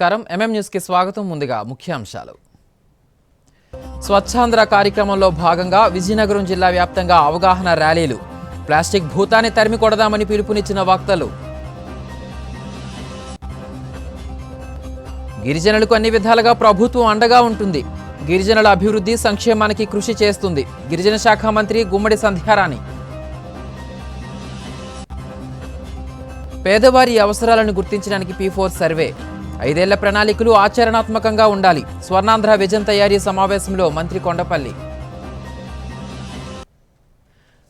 నమస్కారం. MM news కి స్వాగతం. ముందుగా ముఖ్యాంశాలు. స్వచ్ఛాంధ్ర కార్యక్రమంలో భాగంగా విజయనగరం జిల్లా వ్యాప్తంగా అవగాహన ర్యాలీలు. ప్లాస్టిక్ భూతాన్ని తరిమి కొడదామని పిలుపునిచ్చిన వక్తలు. గిరిజనులకు అన్ని విధాలుగా ప్రభుత్వం అండగా ఉంటుంది. గిరిజనుల అభివృద్ధి సంక్షేమానికి కృషి చేస్తుంది. గిరిజన శాఖ మంత్రి గుమ్మడి సంధ్యారాణి. పేదవారి అవసరాలను గుర్తించడానికి P4 సర్వే. 5 ఏళ్ల ప్రణాళికలు ఆచరణాత్మకంగా ఉండాలి. స్వర్ణాంధ్ర విజన్ తయారీ సమావేశంలో మంత్రి కొండపల్లి.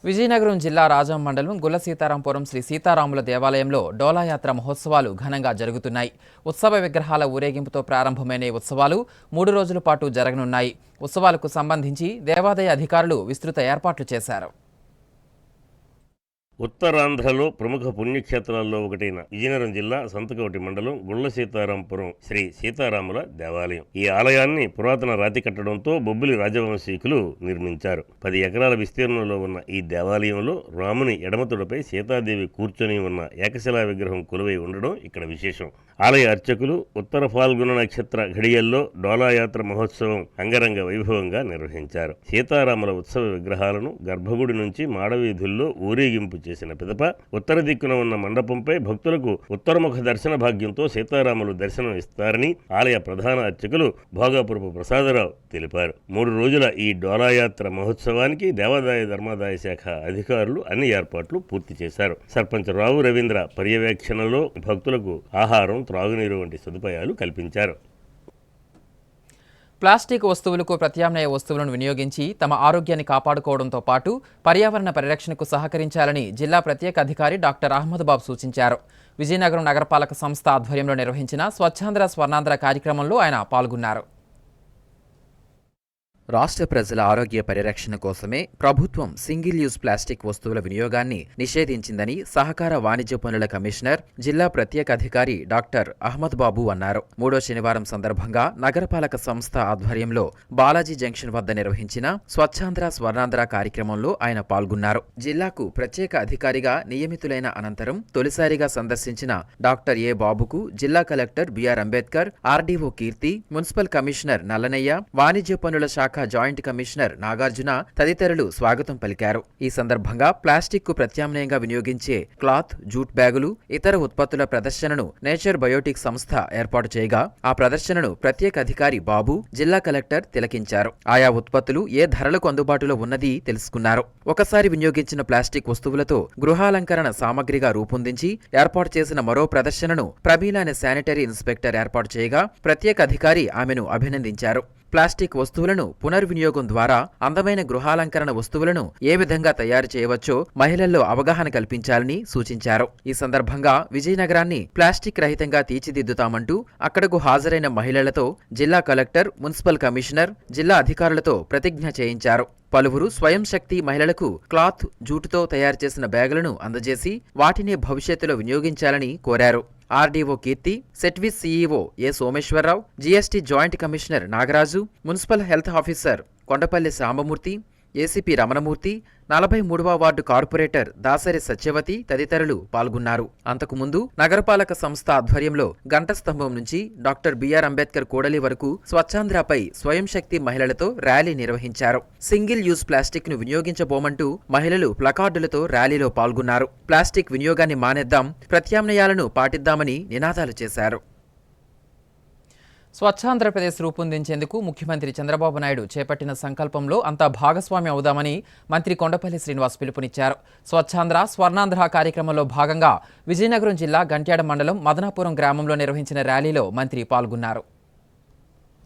విజయనగరం జిల్లా రాజం మండలం గుల్ల సీతారాంపురం శ్రీ సీతారాముల దేవాలయంలో డోలాయాత్ర మహోత్సవాలు ఘనంగా జరుగుతున్నాయి. ఉత్సవ విగ్రహాల ఊరేగింపుతో ప్రారంభమైన ఈ ఉత్సవాలు 3 రోజుల పాటు జరగనున్నాయి. ఉత్సవాలకు సంబంధించి దేవాదాయ అధికారులు విస్తృత ఏర్పాట్లు చేశారు. ఉత్తరాంధ్రలో ప్రముఖ పుణ్యక్షేత్రాల్లో ఒకటైన విజయనగరం జిల్లా సంతకవటి మండలం గుళ్ళ సీతారాంపురం శ్రీ సీతారాముల దేవాలయం. ఈ ఆలయాన్ని పురాతన రాతి కట్టడంతో బొబ్బిలి రాజవంశీకులు నిర్మించారు. 10 ఎకరాల విస్తీర్ణంలో ఉన్న ఈ దేవాలయంలో రాముని ఎడమతొడపై సీతాదేవి కూర్చొని ఉన్న ఏకశిలా విగ్రహం కొలువై ఉండడం ఇక్కడ విశేషం. ఆలయ అర్చకులు ఉత్తర ఫాల్గుణ నక్షత్ర ఘడియల్లో డోలాయాత్ర మహోత్సవం అంగరంగ వైభవంగా నిర్వహించారు. సీతారాముల ఉత్సవ విగ్రహాలను గర్భగుడి నుంచి మాడవీధుల్లో ఊరేగింపు చేసిన పిదప ఉత్తర దిక్కున ఉన్న మండపంపై భక్తులకు ఉత్తరముఖ దర్శన భాగ్యంతో సీతారాములు దర్శనం ఇస్తారని ఆలయ ప్రధాన అర్చకులు భోగాపురపు ప్రసాదరావు తెలిపారు. 3 రోజుల ఈ డోలాయాత్ర మహోత్సవానికి దేవాదాయ ధర్మాదాయ శాఖ అధికారులు అన్ని ఏర్పాట్లు పూర్తి చేశారు. సర్పంచ్ రావు రవీంద్ర పర్యవేక్షణలో భక్తులకు ఆహారం, త్రాగునీరు వంటి సదుపాయాలు కల్పించారు. ప్లాస్టిక్ వస్తువులకు ప్రత్యామ్నాయ వస్తువులను వినియోగించి తమ ఆరోగ్యాన్ని కాపాడుకోవడంతో పాటు పర్యావరణ పరిరక్షణకు సహకరించాలని జిల్లా ప్రత్యేక అధికారి డాక్టర్ అహ్మద్ బాబు సూచించారు. విజయనగరం నగరపాలక సంస్థ ఆధ్వర్యంలో నిర్వహించిన స్వచ్ఛాంధ్ర స్వర్ణాంధ్ర కార్యక్రమంలో ఆయన పాల్గొన్నారు. రాష్ట్ర ప్రజల ఆరోగ్య పరిరక్షణ కోసమే ప్రభుత్వం సింగిల్ యూజ్ ప్లాస్టిక్ వస్తువుల వినియోగాన్ని నిషేధించిందని సహకార వాణిజ్య పనుల కమిషనర్, జిల్లా ప్రత్యేక అధికారి డాక్టర్ అహ్మద్ బాబు అన్నారు. 3వ శనివారం సందర్భంగా నగరపాలక సంస్థ ఆధ్వర్యంలో బాలాజీ జంక్షన్ వద్ద నిర్వహించిన స్వచ్ఛాంధ్ర స్వర్ణాంధ్ర కార్యక్రమంలో ఆయన పాల్గొన్నారు. జిల్లాకు ప్రత్యేక అధికారిగా నియమితులైన అనంతరం తొలిసారిగా సందర్శించిన డాక్టర్ ఏ బాబుకు జిల్లా కలెక్టర్ బిఆర్ అంబేద్కర్, ఆర్డీఓ కీర్తి, మున్సిపల్ కమిషనర్ నల్లనయ్య, వాణిజ్య పనుల శాఖ జాయింట్ కమిషనర్ నాగార్జున తదితరులు స్వాగతం పలికారు. ఈ సందర్భంగా ప్లాస్టిక్ కు ప్రత్యామ్నాయంగా వినియోగించే క్లాత్, జూట్ బ్యాగులు, ఇతర ఉత్పత్తుల ప్రదర్శనను నేచర్ బయోటిక్ సంస్థ ఏర్పాటు చేయగా ఆ ప్రదర్శనను ప్రత్యేక అధికారి బాబు, జిల్లా కలెక్టర్ తిలకించారు. ఆయా ఉత్పత్తులు ఏ ధరలకు అందుబాటులో ఉన్నది తెలుసుకున్నారు. ఒకసారి వినియోగించిన ప్లాస్టిక్ వస్తువులతో గృహాలంకరణ సామగ్రిగా రూపొందించి ఏర్పాటు చేసిన మరో ప్రదర్శనను ప్రమీల అనే శానిటరీ ఇన్స్పెక్టర్ ఏర్పాటు చేయగా ప్రత్యేక అధికారి ఆమెను అభినందించారు. ప్లాస్టిక్ వస్తువులను పునర్వినియోగం ద్వారా అందమైన గృహాలంకరణ వస్తువులను ఏ విధంగా తయారు చేయవచ్చో మహిళల్లో అవగాహన కల్పించాలని సూచించారు. ఈ సందర్భంగా విజయనగరాన్ని ప్లాస్టిక్ రహితంగా తీర్చిదిద్దుతామంటూ అక్కడకు హాజరైన మహిళలతో జిల్లా కలెక్టర్, మున్సిపల్ కమిషనర్, జిల్లా అధికారులతో ప్రతిజ్ఞ చేయించారు. పలువురు స్వయం శక్తి మహిళలకు క్లాత్, జూటుతో తయారు చేసిన బ్యాగులను అందజేసి వాటిని భవిష్యత్తులో వినియోగించాలని కోరారు. RDO Keerthi, SETVIS CEO A Someswararao, GST joint commissioner Nagaraju, municipal health officer Kondapalli Shyamamurthy, ACP Ramanamurthy, 43వ వార్డు కార్పొరేటర్ దాసరి సత్యవతి తదితరులు పాల్గొన్నారు. అంతకుముందు నగరపాలక సంస్థ ఆధ్వర్యంలో గంట స్తంభం నుంచి డాక్టర్ బిఆర్ అంబేద్కర్ కూడలి వరకు స్వచ్ఛాంధ్రపై స్వయం శక్తి మహిళలతో ర్యాలీ నిర్వహించారు. సింగిల్ యూజ్ ప్లాస్టిక్ ను వినియోగించబోమంటూ మహిళలు ప్లకార్డులతో ర్యాలీలో పాల్గొన్నారు. ప్లాస్టిక్ వినియోగాన్ని మానేద్దాం, ప్రత్యామ్నాయాలను పాటిద్దామని నినాదాలు చేశారు. స్వచ్ఛాంధ్రప్రదేశ్ రూపొందించేందుకు ముఖ్యమంత్రి చంద్రబాబు నాయుడు చేపట్టిన సంకల్పంలో అంతా భాగస్వామ్యం అవుదామని మంత్రి కొండపల్లి శ్రీనివాస్ పిలుపునిచ్చారు. స్వచ్ఛాంధ్ర స్వర్ణాంధ్ర కార్యక్రమంలో భాగంగా విజయనగరం జిల్లా గంట్యాడ మండలం మదనాపురం గ్రామంలో నిర్వహించిన ర్యాలీలో మంత్రి పాల్గొన్నారు.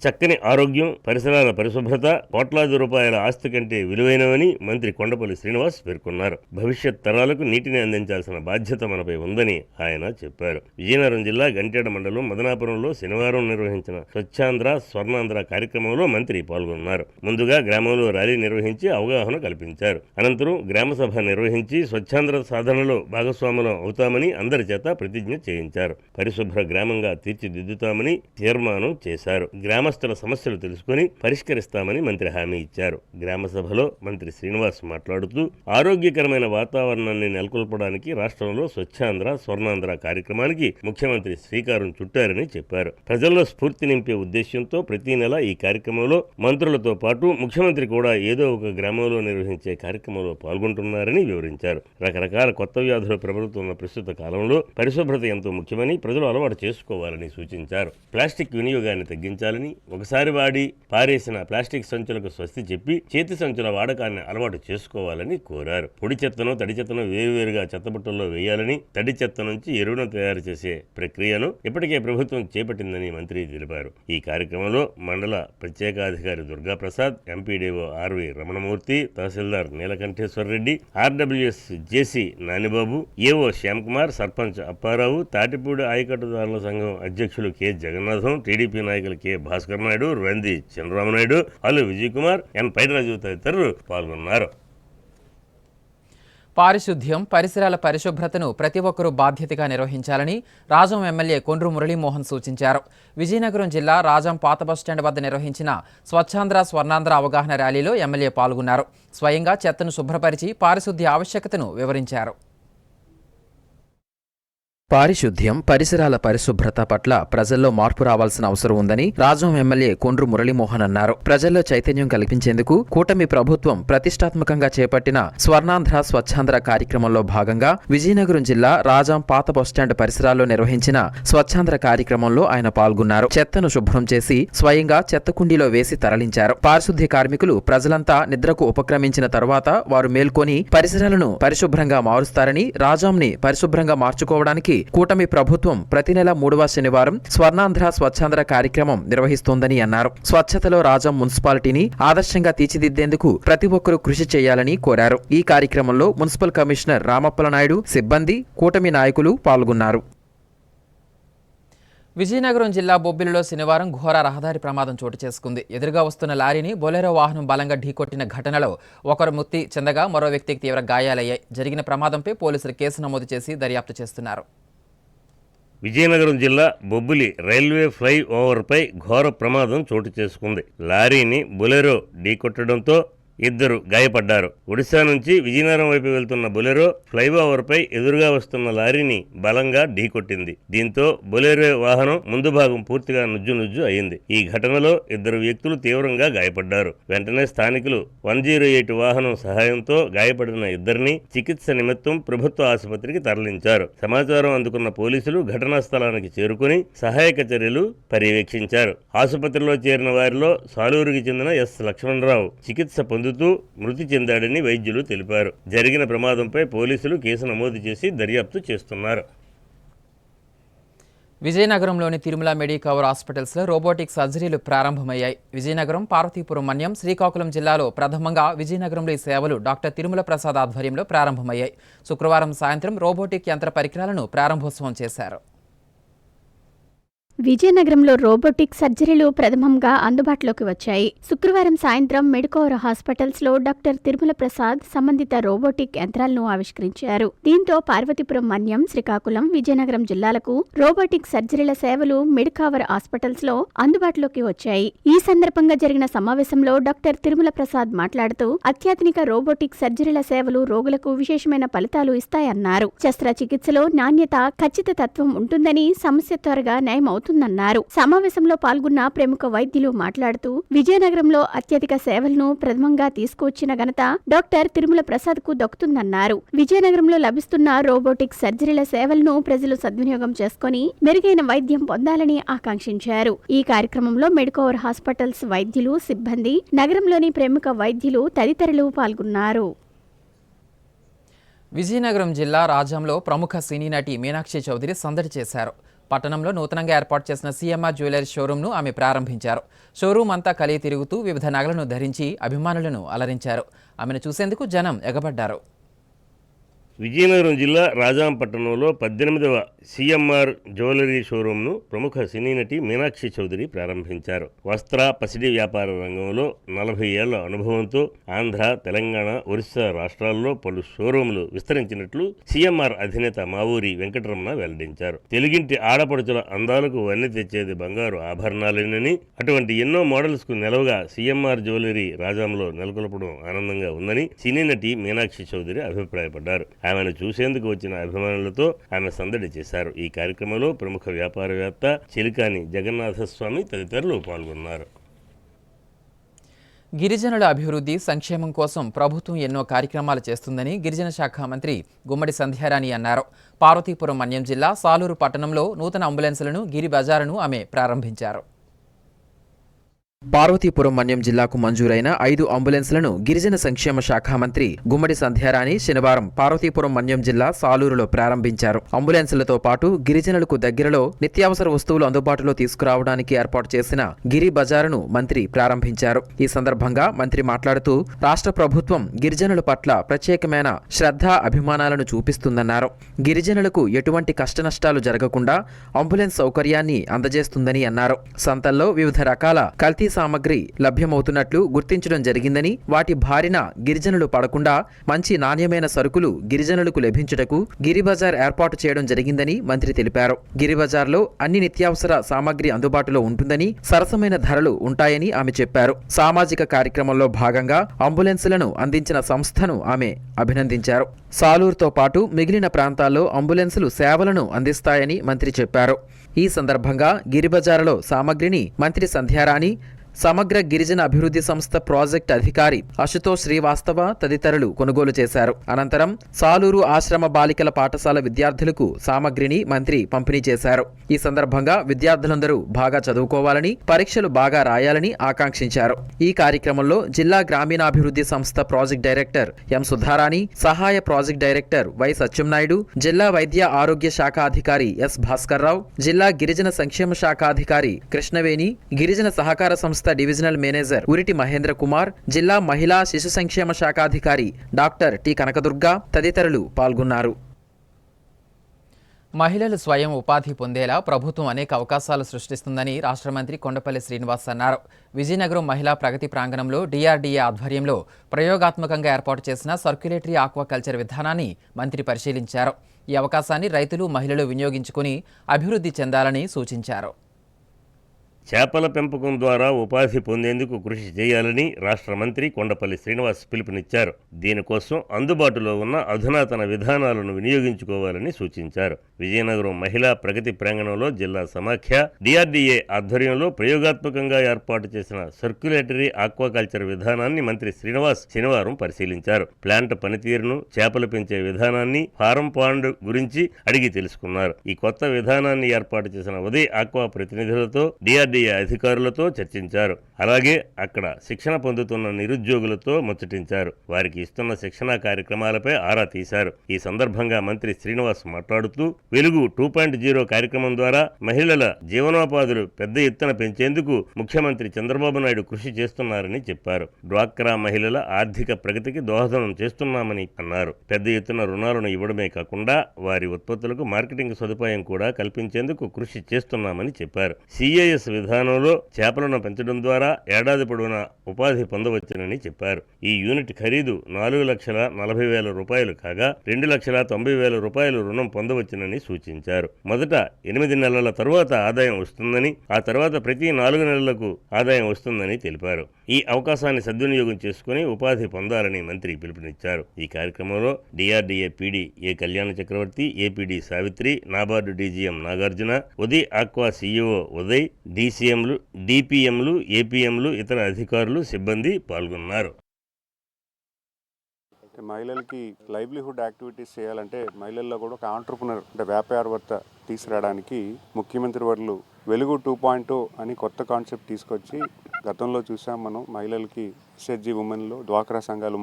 చక్కని ఆరోగ్యం, పరిసరాల పరిశుభ్రత కోట్లాది రూపాయల ఆస్తి కంటే విలువైనవని మంత్రి కొండపల్లి శ్రీనివాస్ పేర్కొన్నారు. భవిష్యత్ తరాలకు నీటిని అందించాల్సిన బాధ్యత మనపై ఉందని ఆయన చెప్పారు. విజయనగరం జిల్లా గంట్యాడ మండలం మదనాపురంలో శనివారం నిర్వహించిన స్వచ్ఛాంధ్ర స్వర్ణాంధ్ర కార్యక్రమంలో మంత్రి పాల్గొన్నారు. ముందుగా గ్రామంలో ర్యాలీ నిర్వహించి అవగాహన కల్పించారు. అనంతరం గ్రామసభ నిర్వహించి స్వచ్ఛాంధ్ర సాధనలో భాగస్వాములం అవుతామని అందరి చేత ప్రతిజ్ఞ చేయించారు. పరిశుభ్ర గ్రామంగా తీర్చిదిద్దుతామని తీర్మానం చేశారు. గ్రామ గ్రామస్తుల సమస్యలు తెలుసుకుని పరిష్కరిస్తామని మంత్రి హామీ ఇచ్చారు. గ్రామ సభలో మంత్రి శ్రీనివాస్ మాట్లాడుతూ ఆరోగ్యకరమైన వాతావరణాన్ని నెలకొల్పడానికి రాష్ట్రంలో స్వచ్ఛాంధ్ర స్వర్ణాంధ్ర కార్యక్రమానికి ముఖ్యమంత్రి శ్రీకారం చుట్టారని చెప్పారు. ప్రజల్లో స్ఫూర్తి నింపే ఉద్దేశ్యంతో ప్రతి నెల ఈ కార్యక్రమంలో మంత్రులతో పాటు ముఖ్యమంత్రి కూడా ఏదో ఒక గ్రామంలో నిర్వహించే కార్యక్రమంలో పాల్గొంటున్నారని వివరించారు. రకరకాల కొత్త వ్యాధులు ప్రబలుతున్న ప్రస్తుత కాలంలో పరిశుభ్రత ఎంతో ముఖ్యమని ప్రజలు అలవాటు చేసుకోవాలని సూచించారు. ప్లాస్టిక్ వినియోగాన్ని తగ్గించాలని, ఒకసారి వాడి పారేసిన ప్లాస్టిక్ సంచులకు స్వస్తి చెప్పి చేతి సంచుల వాడకాన్ని అలవాటు చేసుకోవాలని కోరారు. పొడి చెత్తను తడి చెత్తను వేరువేరుగా చెత్తబుట్టల్లో వేయాలని, తడి చెత్త నుంచి ఎరువును తయారు చేసే ప్రక్రియను ఇప్పటికే ప్రభుత్వం చేపట్టిందని మంత్రి తెలిపారు. ఈ కార్యక్రమంలో మండల ప్రత్యేకాధికారి దుర్గాప్రసాద్, ఎంపీడీఓ ఆర్వి రమణమూర్తి, తహసీల్దార్ నీలకంఠేశ్వరరెడ్డి, ఆర్డబ్ల్యూఎస్ జేసీ నానిబాబు, ఏఓ శ్యామ్కుమార్, సర్పంచ్ అప్పారావు, తాటిపూడి ఆయకట్టుదారుల సంఘం అధ్యక్షులు కె జగన్నాథం, టీడీపీ నాయకులు కె భాస్కర్ నాయుడు, రంది చంద్రరామనాయుడు, అల్లు విజయ్ కుమార్, ఎన్ పైడిరాజు తదితరులు పాల్గొన్నారు. పారిశుద్ధ్యం, పరిసరాల పరిశుభ్రతను ప్రతి ఒక్కరూ బాధ్యతగా నిర్వహించాలని రాజం ఎమ్మెల్యే కొండ్రు మురళీమోహన్ సూచించారు. విజయనగరం జిల్లా రాజం పాత బస్టాండ్ వద్ద నిర్వహించిన స్వచ్ఛాంధ్ర స్వర్ణాంధ్ర అవగాహన ర్యాలీలో ఎమ్మెల్యే పాల్గొన్నారు. స్వయంగా చెత్తను శుభ్రపరిచి పారిశుద్ధ్య ఆవశ్యకతను వివరించారు. పారిశుద్ధ్యం, పరిసరాల పరిశుభ్రత పట్ల ప్రజల్లో మార్పు రావాల్సిన అవసరం ఉందని రాజం ఎమ్మెల్యే కొండ్రు మురళీమోహన్ అన్నారు. ప్రజల్లో చైతన్యం కల్పించేందుకు కూటమి ప్రభుత్వం ప్రతిష్టాత్మకంగా చేపట్టిన స్వర్ణాంధ్ర స్వచ్ఛాంధ్ర కార్యక్రమంలో భాగంగా విజయనగరం జిల్లా రాజం పాత బస్టాండ్ పరిసరాల్లో నిర్వహించిన స్వచ్ఛాంధ్ర కార్యక్రమంలో ఆయన పాల్గొన్నారు. చెత్తను శుభ్రం చేసి స్వయంగా చెత్త కుండీలో వేసి తరలించారు. పారిశుద్ధ్య కార్మికులు ప్రజలంతా నిద్రకు ఉపక్రమించిన తర్వాత వారు మేల్కొని పరిసరాలను పరిశుభ్రంగా మారుస్తారని, రాజంని పరిశుభ్రంగా మార్చుకోవడానికి కూటమి ప్రభుత్వం ప్రతి నెల 3వ శనివారం స్వర్ణాంధ్ర స్వచ్ఛాంధ్ర కార్యక్రమం నిర్వహిస్తోందని అన్నారు. స్వచ్ఛతలో రాజం మున్సిపాలిటీని ఆదర్శంగా తీర్చిదిద్దేందుకు ప్రతి ఒక్కరూ కృషి చేయాలని కోరారు. ఈ కార్యక్రమంలో మున్సిపల్ కమిషనర్ రామప్పల నాయుడు, సిబ్బంది, కూటమి నాయకులు పాల్గొన్నారు. విజయనగరం జిల్లా బొబ్బిలిలో శనివారం ఘోర రహదారి ప్రమాదం చోటు చేసుకుంది. ఎదురుగా వస్తున్న లారీని బొలెరో వాహనం బలంగా ఢీకొట్టిన ఘటనలో ఒకరు మృతి చెందగా మరో వ్యక్తికి తీవ్ర గాయాలయ్యాయి. జరిగిన ప్రమాదంపై పోలీసులు కేసు నమోదు చేసి దర్యాప్తు చేస్తున్నారు. విజయనగరం జిల్లా బొబ్బిలి రైల్వే ఫ్లై ఓవర్పై ఘోర ప్రమాదం చోటు చేసుకుంది. లారీని బొలెరో ఢీకొట్టడంతో ఇద్దరు గాయపడ్డారు. ఒడిశా నుంచి విజయనగరం వైపు వెళ్తున్న బొలెరో ఫ్లైఓవర్పై ఎదురుగా వస్తున్న లారీని బలంగా ఢీకొట్టింది. దీంతో బొలెరో వాహనం ముందు భాగం పూర్తిగా నుజ్జు అయింది. ఈ ఘటనలో ఇద్దరు వ్యక్తులు తీవ్రంగా గాయపడ్డారు. వెంటనే స్థానికులు 108 వాహనం సహాయంతో గాయపడిన ఇద్దరిని చికిత్స నిమిత్తం ప్రభుత్వ ఆసుపత్రికి తరలించారు. సమాచారం అందుకున్న పోలీసులు ఘటనా స్థలానికి చేరుకుని సహాయక చర్యలు పర్యవేక్షించారు. ఆసుపత్రిలో చేరిన వారిలో సాలూరుకి చెందిన ఎస్ లక్ష్మణరావు చికిత్స పొందుతూ మృతి చెందాడని వైద్యులు తెలిపారు. జరిగిన ప్రమాదంపై పోలీసులు కేసు నమోదు చేసి దర్యాప్తు చేస్తున్నారు. విజయనగరంలోని తిరుమల మెడికవర్ హాస్పిటల్స్లో రోబోటిక్ సర్జరీలు ప్రారంభమయ్యాయి. విజయనగరం, పార్వతీపురం మన్యం, శ్రీకాకుళం జిల్లాలో ప్రథమంగా విజయనగరంలో ఈ సేవలు డాక్టర్ తిరుమల ప్రసాద్ ఆధ్వర్యంలో ప్రారంభమయ్యాయి. శుక్రవారం సాయంత్రం రోబోటిక్ యంత్ర పరికరాలను ప్రారంభోత్సవం చేశారు. విజయనగరంలో రోబోటిక్ సర్జరీలు ప్రథమంగా అందుబాటులోకి వచ్చాయి. శుక్రవారం సాయంత్రం మెడికవర్ హాస్పిటల్స్ లో డాక్టర్ తిరుమల ప్రసాద్ సంబంధిత రోబోటిక్ యంత్రాలను ఆవిష్కరించారు. దీంతో పార్వతీపురం మన్యం, శ్రీకాకుళం, విజయనగరం జిల్లాలకు రోబోటిక్ సర్జరీల సేవలు మెడికవర్ హాస్పిటల్స్ లో అందుబాటులోకి వచ్చాయి. ఈ సందర్భంగా జరిగిన సమావేశంలో డాక్టర్ తిరుమల ప్రసాద్ మాట్లాడుతూ అత్యాధునిక రోబోటిక్ సర్జరీల సేవలు రోగులకు విశేషమైన ఫలితాలు ఇస్తాయన్నారు. శస్త్రచికిత్సలో నాణ్యత, ఖచ్చితత్వం ఉంటుందని, సమస్య త్వరగా నయమవుతుందన్నారు. సమావేశంలో పాల్గొన్న ప్రముఖ వైద్యులు మాట్లాడుతూ విజయనగరంలో అత్యధిక సేవలను ప్రథమంగా తీసుకువచ్చిన ఘనత డాక్టర్ తిరుమల ప్రసాద్ కు దక్కుతుందన్నారు. విజయనగరంలో లభిస్తున్న రోబోటిక్ సర్జరీల సేవలను ప్రజలు సద్వినియోగం చేసుకుని మెరుగైన వైద్యం పొందాలని ఆకాంక్షించారు. ఈ కార్యక్రమంలో మెడికవర్ హాస్పిటల్స్ వైద్యులు, సిబ్బంది, నగరంలోని ప్రముఖ వైద్యులు తదితరులు పాల్గొన్నారు. విజయనగరం జిల్లా రాజంలో ప్రముఖ సినీ నటి మీనాక్షి చౌదరి సందడి చేశారు. పట్టణంలో నూతనంగా ఏర్పాటు చేసిన సిఎంఆర్ జ్యువెలరీ షోరూంను ఆమె ప్రారంభించారు. షోరూం అంతా కలిగి తిరుగుతూ వివిధ నగలను ధరించి అభిమానులను అలరించారు. ఆమెను చూసేందుకు జనం ఎగబడ్డారు. విజయనగరం జిల్లా రాజాంపట్నంలో 18వ సిఎంఆర్ జ్యువెలరీ షోరూంను ప్రముఖ సినీ నటి మీనాక్షి చౌదరి ప్రారంభించారు. వస్త్ర, పసిడి వ్యాపార రంగంలో 40 ఏళ్ల అనుభవంతో ఆంధ్ర, తెలంగాణ, ఒరిస్సా రాష్ట్రాల్లో పలు షోరూంలు విస్తరించినట్లు సిఎంఆర్ అధినేత మావూరి వెంకటరమణ వెల్లడించారు. తెలుగింటి ఆడపడుచుల అందాలకు వన్నె తెచ్చేది బంగారు ఆభరణాలేనని, అటువంటి ఎన్నో మోడల్స్ కు నెలవుగా సిఎంఆర్ జ్యువెలరీ రాజాంలో నెలకొల్పడం ఆనందంగా ఉందని సినీ నటి మీనాక్షి చౌదరి అభిప్రాయపడ్డారు. ఆమెను చూసేందుకు వచ్చిన అభిమానులతో ఆమె సందడి చేశారు. ఈ కార్యక్రమంలో ప్రముఖ వ్యాపారవేత్త చిలికాని జగన్నాథస్వామి తదితరులు పాల్గొన్నారు. గిరిజనుల అభివృద్ధి, సంక్షేమం కోసం ప్రభుత్వం ఎన్నో కార్యక్రమాలు చేస్తుందని గిరిజన శాఖ మంత్రి గుమ్మడి సంధ్యారాణి అన్నారు. పార్వతీపురం మన్యం జిల్లా సాలూరు పట్టణంలో నూతన అంబులెన్సులను, గిరి బజారును ఆమె ప్రారంభించారు. పార్వతీపురం మన్యం జిల్లాకు మంజూరైన 5 అంబులెన్స్లను గిరిజన సంక్షేమ శాఖ మంత్రి గుమ్మడి సంధ్యారాణి శనివారం పార్వతీపురం మన్యం జిల్లా సాలూరులో ప్రారంభించారు. అంబులెన్సులతో పాటు గిరిజనులకు దగ్గరలో నిత్యావసర వస్తువులు అందుబాటులో తీసుకురావడానికి ఏర్పాటు చేసిన గిరి బజారును మంత్రి ప్రారంభించారు. ఈ సందర్భంగా మంత్రి మాట్లాడుతూ రాష్ట్ర ప్రభుత్వం గిరిజనుల పట్ల ప్రత్యేకమైన శ్రద్ధ, అభిమానాలను చూపిస్తుందన్నారు. గిరిజనులకు ఎటువంటి కష్టనష్టాలు జరగకుండా అంబులెన్స్ సౌకర్యాన్ని అందజేస్తుందని అన్నారు. సంతల్లో వివిధ రకాల కల్తీ సామగ్రి లభ్యమవుతున్నట్లు గుర్తించడం జరిగిందని, వాటి బారిన గిరిజనులు పడకుండా మంచి నాణ్యమైన సరుకులు గిరిజనులకు లభించుటకు గిరి బజార్ ఏర్పాటు చేయడం జరిగిందని మంత్రి తెలిపారు. గిరి బజార్లో అన్ని నిత్యావసర సామగ్రి అందుబాటులో ఉంటుందని, సరసమైన ధరలు ఉంటాయని ఆమె చెప్పారు. సామాజిక కార్యక్రమంలో భాగంగా అంబులెన్సులను అందించిన సంస్థను ఆమె అభినందించారు. సాలూరుతో పాటు మిగిలిన ప్రాంతాల్లో అంబులెన్సులు సేవలను అందిస్తాయని మంత్రి చెప్పారు. ఈ సందర్భంగా గిరిబజారులో సామగ్రిని మంత్రి సంధ్యారాణి, సమగ్ర గిరిజన అభివృద్ధి సంస్థ ప్రాజెక్ట్ అధికారి అశుతోష్ శ్రీవాస్తవ తదితరులు కొనుగోలు చేశారు. అనంతరం సాలూరు ఆశ్రమ బాలికల పాఠశాల విద్యార్థులకు సామగ్రిని మంత్రి పంపిణీ చేశారు. ఈ సందర్భంగా విద్యార్థులందరూ బాగా చదువుకోవాలని, పరీక్షలు బాగా రాయాలని ఆకాంక్షించారు. ఈ కార్యక్రమంలో జిల్లా గ్రామీణాభివృద్ధి సంస్థ ప్రాజెక్ట్ డైరెక్టర్ ఎం సుధారాణి, సహాయ ప్రాజెక్ట్ డైరెక్టర్ వై సత్యంనాయుడు, జిల్లా వైద్య ఆరోగ్య శాఖ అధికారి ఎస్ భాస్కర్రావు, జిల్లా గిరిజన సంక్షేమ శాఖ అధికారి కృష్ణవేణి, గిరిజన సహకార సంస్థ డివిజనల్ మేనేజర్ ఉరిటి మహేంద్ర కుమార్, జిల్లా మహిళా శిశు సంక్షేమ శాఖాధికారి డాక్టర్ టి కనకదుర్గ తదితరులు పాల్గొన్నారు. మహిళలు స్వయం ఉపాధి పొందేలా ప్రభుత్వం అనేక అవకాశాలు సృష్టిస్తుందని రాష్ట్ర మంత్రి కొండపల్లి శ్రీనివాస్ అన్నారు. విజయనగరం మహిళా ప్రగతి ప్రాంగణంలో డిఆర్డీఏ ఆధ్వర్యంలో ప్రయోగాత్మకంగా ఏర్పాటు చేసిన సర్క్యులేటరీ ఆక్వాకల్చర్ విధానాన్ని మంత్రి పరిశీలించారు. ఈ అవకాశాన్ని రైతులు, మహిళలు వినియోగించుకుని అభివృద్ధి చెందాలని సూచించారు. చేపల పెంపకం ద్వారా ఉపాధి పొందేందుకు కృషి చేయాలని రాష్ట్ర మంత్రి కొండపల్లి శ్రీనివాస్ పిలుపునిచ్చారు. దీనికోసం అందుబాటులో ఉన్న అధునాతన విధానాలను వినియోగించుకోవాలని సూచించారు. విజయనగరం మహిళా ప్రగతి ప్రాంగణంలో జిల్లా సమాఖ్య డిఆర్డీఏ ఆధ్వర్యంలో ప్రయోగాత్మకంగా ఏర్పాటు చేసిన సర్క్యులేటరీ ఆక్వాకల్చర్ విధానాన్ని మంత్రి శ్రీనివాస్ శనివారం పరిశీలించారు. ప్లాంట్ పనితీరును, చేపలు పెంచే విధానాన్ని, ఫారం పాండ్ గురించి అడిగి తెలుసుకున్నారు. ఈ కొత్త విధానాన్ని ఏర్పాటు చేసిన ఉదయ్ ఆక్వా ప్రతినిధులతో, డిఆర్డీఏ అధికారులతో చర్చించారు. అలాగే అక్కడ శిక్షణ పొందుతున్న నిరుద్యోగులతో ముచ్చటించారు. వారికి ఇస్తున్న శిక్షణా కార్యక్రమాలపై ఆరా తీశారు. ఈ సందర్భంగా మంత్రి శ్రీనివాస్ మాట్లాడుతూ వెలుగు 2.0 కార్యక్రమం ద్వారా మహిళల జీవనోపాధులు పెద్ద ఎత్తున పెంచేందుకు ముఖ్యమంత్రి చంద్రబాబు నాయుడు కృషి చేస్తున్నారని చెప్పారు. డ్వాక్రా మహిళల ఆర్థిక ప్రగతికి దోహదం చేస్తున్నామని అన్నారు. పెద్ద ఎత్తున రుణాలను ఇవ్వడమే కాకుండా వారి ఉత్పత్తులకు మార్కెటింగ్ సదుపాయం కూడా కల్పించేందుకు కృషి చేస్తున్నామని చెప్పారు. సిఏఎస్ విధానంలో చేపలను పెంచడం ద్వారా ఏడాది పొడవునా ఉపాధి పొందవచ్చునని చెప్పారు. ఈ యూనిట్ ఖరీదు 4,40,000 రూపాయలు కాగా 2,90,000 రూపాయలు రుణం పొందవచ్చునని సూచించారు. మొదట 8 నెలల తరువాత ఆదాయం వస్తుందని, ఆ తర్వాత ప్రతి 4 నెలలకు ఆదాయం వస్తుందని తెలిపారు. ఈ అవకాశాన్ని సద్వినియోగం చేసుకుని ఉపాధి పొందాలని మంత్రి పిలుపునిచ్చారు. ఈ కార్యక్రమంలో DRDA PD A Kalyana Chakravarthi, APD Savitri, NABARD DGM Nagarjuna, Uday aqua CEO Uday, డీసీఎంలు, డిపిఎంలు, ఏపీఎంలు, ఇతర అధికారులు, సిబ్బంది పాల్గొన్నారు. మహిళలకి లైవ్లీహుడ్ యాక్టివిటీస్ చేయాలంటే మహిళల్లో కూడా ఒక ఆంట్రప్రనర్ అంటే వ్యాపారవేత్త తీసుకురావడానికి ముఖ్యమంత్రి వర్లు వెలుగు 2.0 అని కొత్త కాన్సెప్ట్ తీసుకొచ్చి గతంలో చూసాం మనం మహిళలకి ఎస్హెచ్జి ఉమెన్లో, డ్వాక్రా సంఘాల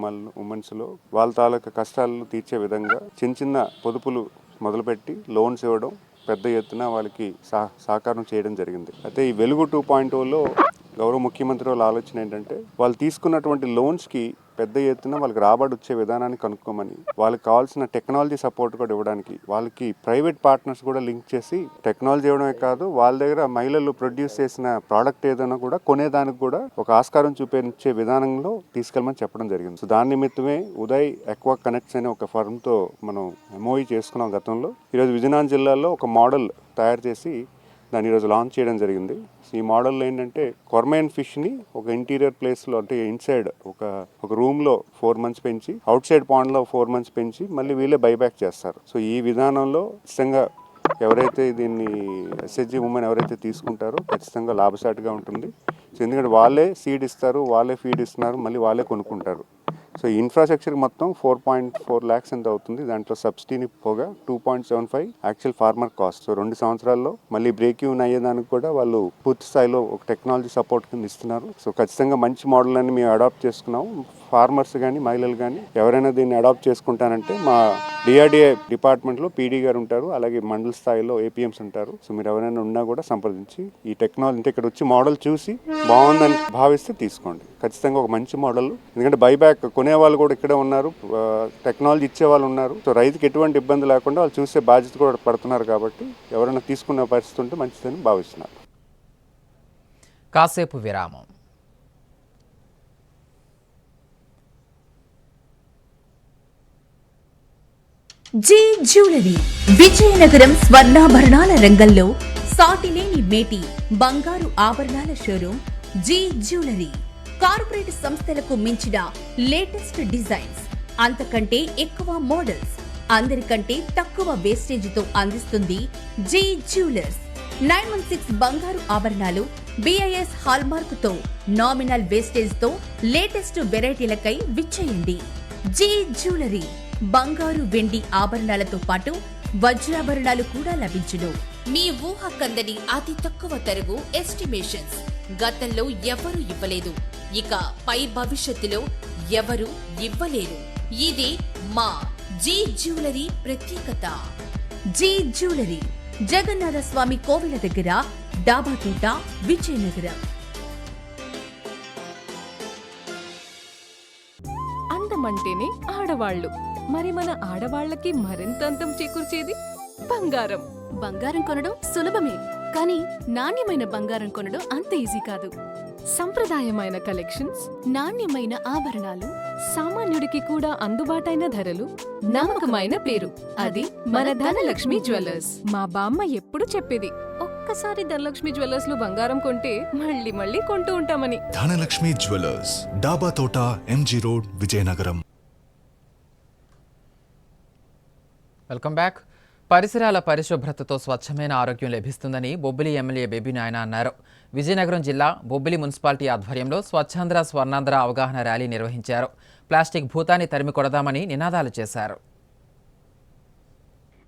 ఉమెన్స్లో వాళ్ళ తాలూకా కష్టాలను తీర్చే విధంగా చిన్న పొదుపులు మొదలుపెట్టి లోన్స్ ఇవ్వడం, పెద్ద ఎత్తున వాళ్ళకి సహకారం చేయడం జరిగింది. అయితే ఈ వెలుగు 2.0లో గౌరవ ముఖ్యమంత్రి వాళ్ళ ఆలోచన ఏంటంటే వాళ్ళు తీసుకున్నటువంటి లోన్స్కి పెద్ద ఎత్తున వాళ్ళకి రాబడి వచ్చే విధానాన్ని కనుక్కోమని, వాళ్ళకి కావాల్సిన టెక్నాలజీ సపోర్ట్ కూడా ఇవ్వడానికి, వాళ్ళకి ప్రైవేట్ పార్ట్నర్స్ కూడా లింక్ చేసి టెక్నాలజీ ఇవ్వడమే కాదు, వాళ్ళ దగ్గర మహిళలు ప్రొడ్యూస్ చేసిన ప్రోడక్ట్ ఏదైనా కూడా కొనేదానికి కూడా ఒక ఆస్కారం చూపించే విధానంలో తీసుకెళ్ళమని చెప్పడం జరిగింది. సో దాని నిమిత్తమే ఉదయ్ ఎక్వా కనెక్ట్స్ అనే ఒక ఫర్మ్తో మనం ఎంఓఈ చేసుకున్నాం గతంలో. ఈరోజు విజయనగరం జిల్లాలో ఒక మోడల్ తయారు చేసి దాన్ని ఈరోజు లాంచ్ చేయడం జరిగింది. ఈ మోడల్లో ఏంటంటే కొర్మైన్ ఫిష్ని ఒక ఇంటీరియర్ ప్లేస్లో, అంటే ఇన్సైడ్ ఒక రూమ్లో 4 months పెంచి, అవుట్ సైడ్ పాండ్లో 4 months పెంచి మళ్ళీ వీళ్ళే బైబ్యాక్ చేస్తారు. సో ఈ విధానంలో ఖచ్చితంగా ఎవరైతే దీన్ని ఎస్హెచ్జి ఉమెన్ ఎవరైతే తీసుకుంటారో ఖచ్చితంగా లాభసాటిగా ఉంటుంది. సో ఎందుకంటే వాళ్ళే సీడ్ ఇస్తారు, వాళ్ళే ఫీడ్ ఇస్తున్నారు, మళ్ళీ వాళ్ళే కొనుక్కుంటారు. సో ఈ ఇన్ఫ్రాస్ట్రక్చర్ మొత్తం 4.4 lakhs ఎంత అవుతుంది. దాంట్లో సబ్సిడీని పోగా 2.75 యాక్చువల్ ఫార్మర్ కాస్ట్. సో 2 సంవత్సరాల్లో మళ్ళీ బ్రేక్ ఈవెన్ అయ్యేదానికి కూడా వాళ్ళు పూర్తి స్థాయిలో ఒక టెక్నాలజీ సపోర్ట్ కింద ఇస్తున్నారు. సో ఖచ్చితంగా మంచి మోడల్ అని మేము అడాప్ట్ చేసుకున్నాం. ఫార్మర్స్ కానీ మహిళలు కానీ ఎవరైనా దీన్ని అడాప్ట్ చేసుకుంటానంటే మా డిఆర్డిఏ డిపార్ట్మెంట్లో పీడీ గారు ఉంటారు, అలాగే మండల స్థాయిలో ఏపీఎంస్ ఉంటారు. సో మీరు ఎవరైనా ఉన్నా కూడా సంప్రదించి ఈ టెక్నాలజీ అంటే ఇక్కడ వచ్చి మోడల్ చూసి బాగుందని భావిస్తే తీసుకోండి. ఖచ్చితంగా ఒక మంచి మోడల్, ఎందుకంటే బైబ్యాక్ కొనే వాళ్ళు కూడా ఇక్కడే ఉన్నారు, టెక్నాలజీ ఇచ్చే వాళ్ళు ఉన్నారు. సో రైతుకి ఎటువంటి ఇబ్బంది లేకుండా వాళ్ళు చూసే బాధ్యత కూడా పడుతున్నారు. కాబట్టి ఎవరైనా తీసుకునే పరిస్థితి ఉంటే మంచిదని భావిస్తున్నారు. కాసేపు విరామం. జీ జ్యువెలరీ విజయనగరం స్వర్ణాభరణాల రంగంలో సాటిలేని మేటి బంగారు ఆభరణాల షోరూం జీ జ్యువెలరీ. కార్పొరేట్ సంస్థలకు మించిన లేటెస్ట్ డిజైన్స్, అంతకంటే ఎక్కువ మోడల్స్, అందరికంటే తక్కువ వేస్టేజీతో అందిస్తుంది జీ జ్యువెలర్స్. 916 బంగారు ఆభరణాలు BIS హాల్మార్క్ తో నామినల్ వేస్టేజ్ తో లేటెస్ట్ వెరైటీలకై విచ్చేయండి. జీ జ్యువెలరీ బంగారు వెండి ఆభరణాలతో పాటు వజ్రాభరణాలు కూడా లభించును. మీ ఊహ కందని అతి తక్కువ తరుగు ఎస్టిమేషన్స్ గతంలో ఎవరు ఇవ్వలేదు, ఇక పై భవిష్యత్తులో ఎవరు ఇవ్వలేరు. ఇది మా జీ జ్యువెలరీ ప్రత్యేకత. జీ జ్యువెలరీ జగన్నాథ స్వామి కోవిల దగ్గర, డాబాతోట, విజయనగరం. అందమంటేనే ఆడవాళ్లు, మరి మన ఆడవాళ్లకి మరింత అందం చేకూర్చేది బంగారం. బంగారం కొనడం సులభమే, కానీ నాణ్యమైన బంగారం కొనడం అంత ఈజీ కాదు. సంప్రదాయమైన కలెక్షన్స్, నాణ్యమైన ఆభరణాలు, సామాన్యుడికి కూడా అందుబాటైన ధరలు, నమ్మకమైన పేరు, అది మన ధనలక్ష్మి జ్యువెలర్స్. మా బామ్మ ఎప్పుడు చెప్పేది, ఒక్కసారి ధనలక్ష్మి జ్యువెలర్స్ లో బంగారం కొంటే మళ్ళీ మళ్ళీ కొంటూ ఉంటామని. ధనలక్ష్మి జ్యువెలర్స్, డాబా తోట, MG road, Vizianagaram. Welcome back. పరిసరాల పరిశుభ్రతతో స్వచ్ఛమైన ఆరోగ్యం లభిస్తుందని బొబ్బిలి ఎమ్మెల్యే బేబీ నాయన అన్నారు. విజయనగరం జిల్లా బొబ్బిలి మున్సిపాలిటీ ఆధ్వర్యంలో స్వచ్ఛాంధ్ర స్వర్ణాంధ్ర అవగాహన ర్యాలీ నిర్వహించారు. ప్లాస్టిక్ భూతాన్ని తరిమి కొడదామని నినాదాలు చేశారు.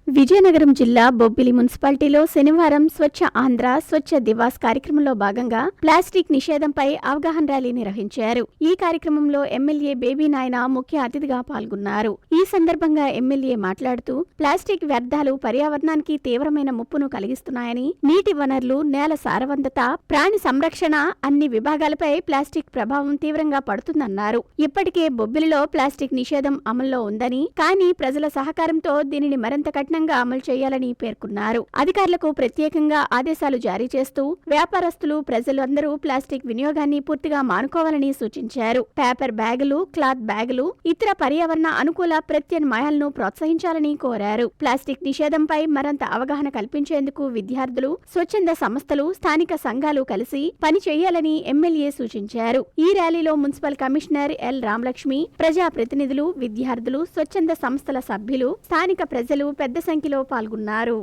విజయనగరం జిల్లా బొబ్బిలి మున్సిపాలిటీలో శనివారం స్వచ్ఛ ఆంధ్ర స్వచ్ఛ దివాస్ కార్యక్రమంలో భాగంగా ప్లాస్టిక్ నిషేధంపై అవగాహన ర్యాలీ నిర్వహించారు. ఈ కార్యక్రమంలో ఎమ్మెల్యే బేబీ నాయన ముఖ్య అతిథిగా పాల్గొన్నారు. ఈ సందర్భంగా ఎమ్మెల్యే మాట్లాడుతూ ప్లాస్టిక్ వ్యర్థాలు పర్యావరణానికి తీవ్రమైన ముప్పును కలిగిస్తున్నాయని, నీటి వనరులు, నేల సారవంతత, ప్రాణి సంరక్షణ అన్ని విభాగాలపై ప్లాస్టిక్ ప్రభావం తీవ్రంగా పడుతుందన్నారు. ఇప్పటికే బొబ్బిలిలో ప్లాస్టిక్ నిషేధం అమల్లో ఉందని, కానీ ప్రజల సహకారంతో దీనిని మరింత కఠినంగా అమలు చేయాలని పేర్కొన్నారు. అధికారులకు ప్రత్యేకంగా ఆదేశాలు జారీ చేస్తూ వ్యాపారస్తులు, ప్రజలు అందరూ ప్లాస్టిక్ వినియోగాన్ని పూర్తిగా మానుకోవాలని సూచించారు. పేపర్ బ్యాగులు, క్లాత్ బ్యాగులు, ఇతర పర్యావరణ అనుకూల ప్రత్యామ్నాయాలను ప్రోత్సహించాలని కోరారు. ప్లాస్టిక్ నిషేధంపై మరింత అవగాహన కల్పించేందుకు విద్యార్థులు, స్వచ్ఛంద సంస్థలు, స్థానిక సంఘాలు కలిసి పని చేయాలని ఎమ్మెల్యే సూచించారు. ఈ ర్యాలీలో మున్సిపల్ కమిషనర్ ఎల్ రామలక్ష్మి, ప్రజాప్రతినిధులు, విద్యార్థులు, స్వచ్ఛంద సంస్థల సభ్యులు, స్థానిక ప్రజలు పెద్ద సంఖ్యలో పాల్గొన్నారు.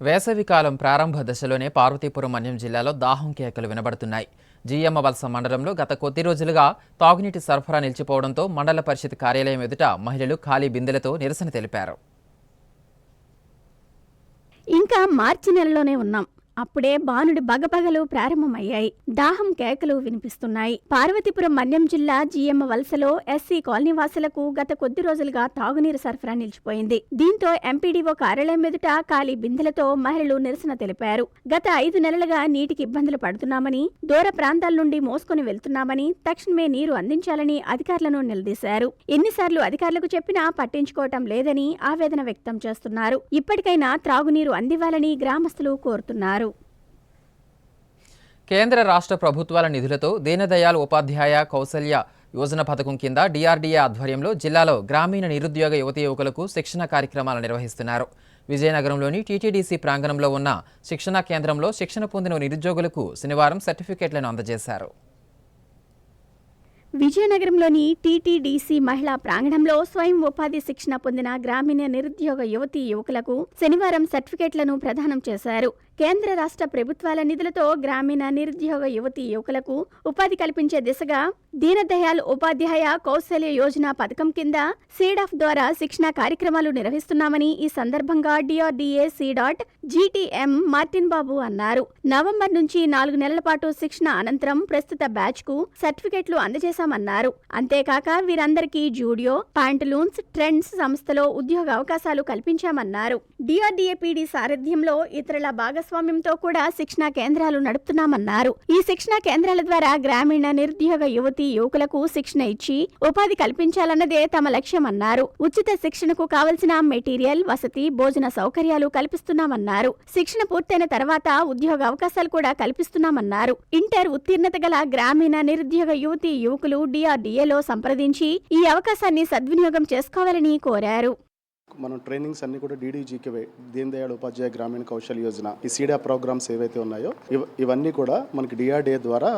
వేసవికాలం ప్రారంభ దశలోనే పార్వతీపురం మన్యం జిల్లాలో దాహం కేకలు వినబడుతున్నాయి. జియ్యమ్మ వలస మండలంలో గత కొద్ది రోజులుగా తాగునీటి సరఫరా నిలిచిపోవడంతో మండల పరిషత్ కార్యాలయం ఎదుట మహిళలు ఖాళీ బిందెలతో నిరసన తెలిపారు. ఇంకా మార్చి నెలలోనే ఉన్నాం, అప్పుడే బాణుడి బగబగలు ప్రారంభమయ్యాయి. దాహం కేకలు వినిపిస్తున్నాయి. పార్వతీపురం మన్యం జిల్లా జీఎమ్మ వలసలో ఎస్సీ కాలనీ వాసులకు గత కొద్ది రోజులుగా తాగునీరు సరఫరా నిలిచిపోయింది. దీంతో ఎంపీడీఓ కార్యాలయం ఎదుట ఖాళీ బిందెలతో మహిళలు నిరసన తెలిపారు. గత 5 నెలలుగా నీటికి ఇబ్బందులు పడుతున్నామని, దూర ప్రాంతాల నుండి మోసుకుని వెళ్తున్నామని, తక్షణమే నీరు అందించాలని అధికారులను నిలదీశారు. ఎన్నిసార్లు అధికారులకు చెప్పినా పట్టించుకోవటం లేదని ఆవేదన వ్యక్తం చేస్తున్నారు. ఇప్పటికైనా త్రాగునీరు అందివ్వాలని గ్రామస్తులు కోరుతున్నారు. కేంద్ర రాష్ట్ర ప్రభుత్వాల నిధులతో దీనదయాళ్ ఉపాధ్యాయ కౌశల్య యోజన పథకం కింద డిఆర్డీఏ ఆధ్వర్యంలో జిల్లాలో గ్రామీణ నిరుద్యోగ యువతీ యువకులకు శిక్షణ కార్యక్రమాలు నిర్వహిస్తున్నారు. విజయనగరంలోని టీటీడీసీ ప్రాంగణంలో ఉన్న శిక్షణా కేంద్రంలో శిక్షణ పొందిన నిరుద్యోగులకు శనివారం సర్టిఫికెట్లను అందజేశారు. విజయనగరంలోని టీటీడీసీ మహిళా ప్రాంగణంలో స్వయం ఉపాధి శిక్షణ పొందిన గ్రామీణ నిరుద్యోగ యువతీ యువకులకు శనివారం సర్టిఫికెట్లను ప్రదానం చేశారు. కేంద్ర రాష్ట్ర ప్రభుత్వాల నిధులతో గ్రామీణ నిరుద్యోగ యువతీ యువకులకు ఉపాధి కల్పించే దిశగా దీనదయాళ్ ఉపాధ్యాయ కౌశల్య యోజన పథకం కింద సీడాఫ్ ద్వారా శిక్షణ కార్యక్రమాలు నిర్వహిస్తున్నామని ఈ సందర్భంగా డిఆర్డీఏ సీడాట్.జీటీఎం మార్టిన్ బాబు అన్నారు. నవంబర్ నుంచి 4 నెలల పాటు శిక్షణ అనంతరం ప్రస్తుత బ్యాచ్ కు సర్టిఫికెట్లు అందజేశామన్నారు. అంతేకాక వీరందరికీ జూడియో, ప్యాంటలూన్స్, ట్రెండ్స్ సంస్థలో ఉద్యోగ అవకాశాలు కల్పించామన్నారు. డిఆర్డీఏ పీడీ సారథ్యంలో ఇతరుల భాగస్వామ్యంతో కూడా శిక్షణా కేంద్రాలు నడుపుతున్నామన్నారు. ఈ శిక్షణా కేంద్రాల ద్వారా గ్రామీణ నిరుద్యోగ యువతీ యువకులకు శిక్షణ ఇచ్చి ఉపాధి కల్పించాలన్నదే తమ లక్ష్యమన్నారు. ఉచిత శిక్షణకు కావలసిన మెటీరియల్, వసతి, భోజన సౌకర్యాలు కల్పిస్తున్నామన్నారు. శిక్షణ పూర్తయిన తర్వాత ఉద్యోగ అవకాశాలు కూడా కల్పిస్తున్నామన్నారు. ఇంటర్ ఉత్తీర్ణత గల గ్రామీణ నిరుద్యోగ యువతీ యువకులు డిఆర్డీఏలో సంప్రదించి ఈ అవకాశాన్ని సద్వినియోగం చేసుకోవాలని కోరారు. మనం ట్రైనింగ్స్ అన్ని కూడా డీడీజీకే దీన్ దయాళ్ ఉపాధ్యాయ గ్రామీణ కౌశల్ యోజన ఈ సీడా ప్రోగ్రామ్స్ ఏవైతే ఉన్నాయో ఇవన్నీ కూడా మనకి డిఆర్డీఏ ద్వారా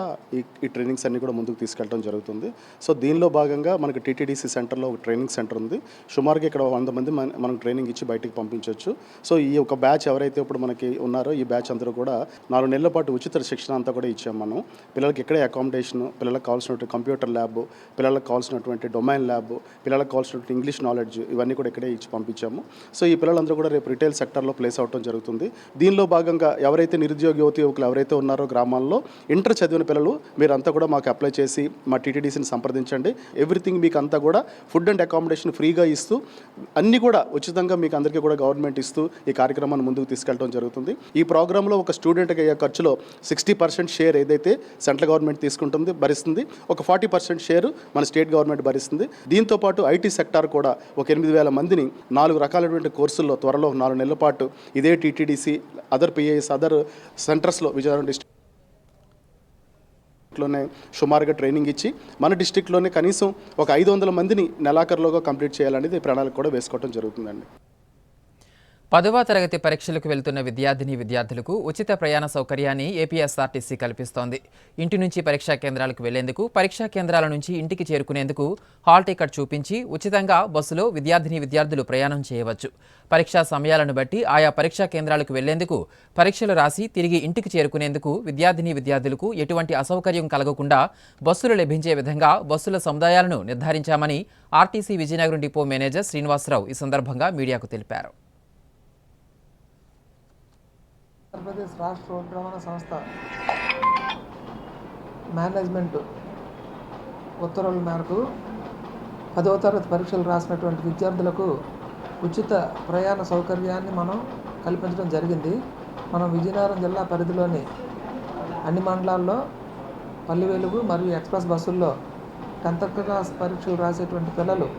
ఈ ట్రైనింగ్స్ అన్ని కూడా ముందుకు తీసుకెళ్ళడం జరుగుతుంది. సో దీనిలో భాగంగా మనకి టీటీడీసీ సెంటర్లో ఒక ట్రైనింగ్ సెంటర్ ఉంది. సుమారుగా ఇక్కడ 100 మంది మనం ట్రైనింగ్ ఇచ్చి బయటికి పంపించవచ్చు. సో ఈ ఒక బ్యాచ్ ఎవరైతే ఇప్పుడు మనకి ఉన్నారో ఈ బ్యాచ్ అందరూ కూడా 4 నెలల పాటు ఉచిత శిక్షణ అంతా కూడా ఇచ్చాం. మనం పిల్లలకి ఇక్కడే అకామిడేషన్, పిల్లలకు కావాల్సినటువంటి కంప్యూటర్ ల్యాబ్, పిల్లలకు కావాల్సినటువంటి డొమైన్ ల్యాబ్, పిల్లలకు కావాల్సినటువంటి ఇంగ్లీష్ నాలెడ్జ్ ఇవన్నీ కూడా ఇక్కడే ఇచ్చి పంపించాము. సో ఈ పిల్లలందరూ కూడా రేపు రిటైల్ సెక్టర్లో ప్లేస్ అవడం జరుగుతుంది. దీనిలో భాగంగా ఎవరైతే నిరుద్యోగ యువతి యువకులు ఎవరైతే ఉన్నారో గ్రామాల్లో ఇంటర్ చదివిన పిల్లలు మీరంతా కూడా మాకు అప్లై చేసి మా టీటీడీసీని సంప్రదించండి. ఎవ్రీథింగ్ మీకు అంతా కూడా ఫుడ్ అండ్ అకామిడేషన్ ఫ్రీగా ఇస్తూ అన్నీ కూడా ఉచితంగా మీకు అందరికీ కూడా గవర్నమెంట్ ఇస్తూ ఈ కార్యక్రమాన్ని ముందుకు తీసుకెళ్ళడం జరుగుతుంది. ఈ ప్రోగ్రాంలో ఒక స్టూడెంట్కి అయ్యే ఖర్చులో 60% షేర్ ఏదైతే సెంట్రల్ గవర్నమెంట్ తీసుకుంటుంది భరిస్తుంది, ఒక 40% షేర్ మన స్టేట్ గవర్నమెంట్ భరిస్తుంది. దీంతోపాటు ఐటీ సెక్టార్ కూడా ఒక 8,000 మందిని 4 రకాలైనటువంటి కోర్సుల్లో త్వరలో 4 నెలల పాటు ఇదే టీటీడీసీ, అదర్ పిఐఎస్, అదర్ సెంటర్స్లో విజయనగరం డిస్ట్రిక్ట్లోనే సుమారుగా ట్రైనింగ్ ఇచ్చి మన డిస్ట్రిక్ట్లోనే కనీసం ఒక 500 మందిని నెలాఖరులోగా కంప్లీట్ చేయాలనేది ప్రణాళిక కూడా వేసుకోవడం జరుగుతుందండి. 10వ తరగతి పరీక్షలకు వెళ్తున్న విద్యార్థులకు ఉచిత ప్రయాణ సౌకర్యాన్ని ఏపీఎస్ఆర్టీసీ కల్పిస్తోంది. ఇంటి నుంచి పరీక్షా కేంద్రాలకు వెళ్లేందుకు, పరీక్షా కేంద్రాల నుంచి ఇంటికి చేరుకునేందుకు హాల్ టికెట్ చూపించి ఉచితంగా బస్సులో విద్యార్థులు ప్రయాణం చేయవచ్చు. పరీక్షా సమయాలను బట్టి ఆయా పరీక్షా కేంద్రాలకు వెళ్లేందుకు, పరీక్షలు రాసి తిరిగి ఇంటికి చేరుకునేందుకు విద్యార్థులకు ఎటువంటి అసౌకర్యం కలగకుండా బస్సులు లభించే విధంగా బస్సుల సముదాయాలను నిర్ధారించామని RTC Vizianagaram depot manager Srinivasarao ఈ సందర్భంగా మీడియాకు తెలిపారు. ఆంధ్రప్రదేశ్ రాష్ట్ర రోడ్డు రవాణా సంస్థ మేనేజ్మెంట్ ఉత్తర్వుల మేరకు 10వ తరగతి పరీక్షలు రాసినటువంటి విద్యార్థులకు ఉచిత ప్రయాణ సౌకర్యాన్ని మనం కల్పించడం జరిగింది. మనం విజయనగరం జిల్లా పరిధిలోని అన్ని మండలాల్లో పల్లి వెలుగు మరియు ఎక్స్ప్రెస్ బస్సుల్లో 10th క్లాస్ పరీక్షలు రాసేటువంటి పిల్లలు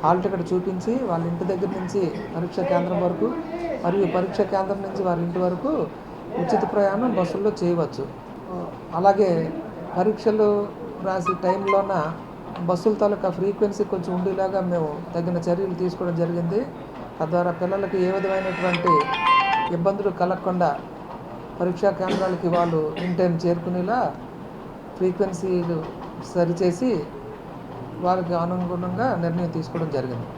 హాల్ టికెట్ చూపించి వాళ్ళ ఇంటి దగ్గర నుంచి పరీక్షా కేంద్రం వరకు మరియు పరీక్షా కేంద్రం నుంచి వారి ఇంటి వరకు ఉచిత ప్రయాణం బస్సుల్లో చేయవచ్చు. అలాగే పరీక్షలు రాసే టైంలోన బస్సుల తాలూకా ఫ్రీక్వెన్సీ కొంచెం ఉండేలాగా మేము తగిన చర్యలు తీసుకోవడం జరిగింది. తద్వారా పిల్లలకి ఏ విధమైనటువంటి ఇబ్బందులు కలగకుండా పరీక్షా కేంద్రాలకి వాళ్ళు ఇన్ టైం చేరుకునేలా ఫ్రీక్వెన్సీలు సరిచేసి వారికి అనుగుణంగా నిర్ణయం తీసుకోవడం జరిగింది.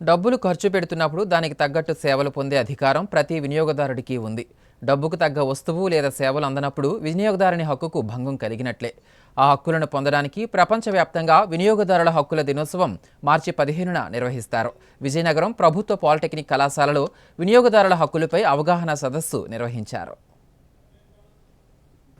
డబ్బులు ఖర్చు పెడుతున్నప్పుడు దానికి తగ్గట్టు సేవలు పొందే అధికారం ప్రతి వినియోగదారుడికి ఉంది. డబ్బుకు తగ్గ వస్తువు లేదా సేవలు అందనప్పుడు వినియోగదారుని హక్కుకు భంగం కలిగినట్లే. ఆ హక్కులను పొందడానికి ప్రపంచవ్యాప్తంగా వినియోగదారుల హక్కుల దినోత్సవం మార్చి 15న నిర్వహిస్తారు. విజయనగరం ప్రభుత్వ పాలిటెక్నిక్ కళాశాలలో వినియోగదారుల హక్కులపై అవగాహన సదస్సు నిర్వహించారు.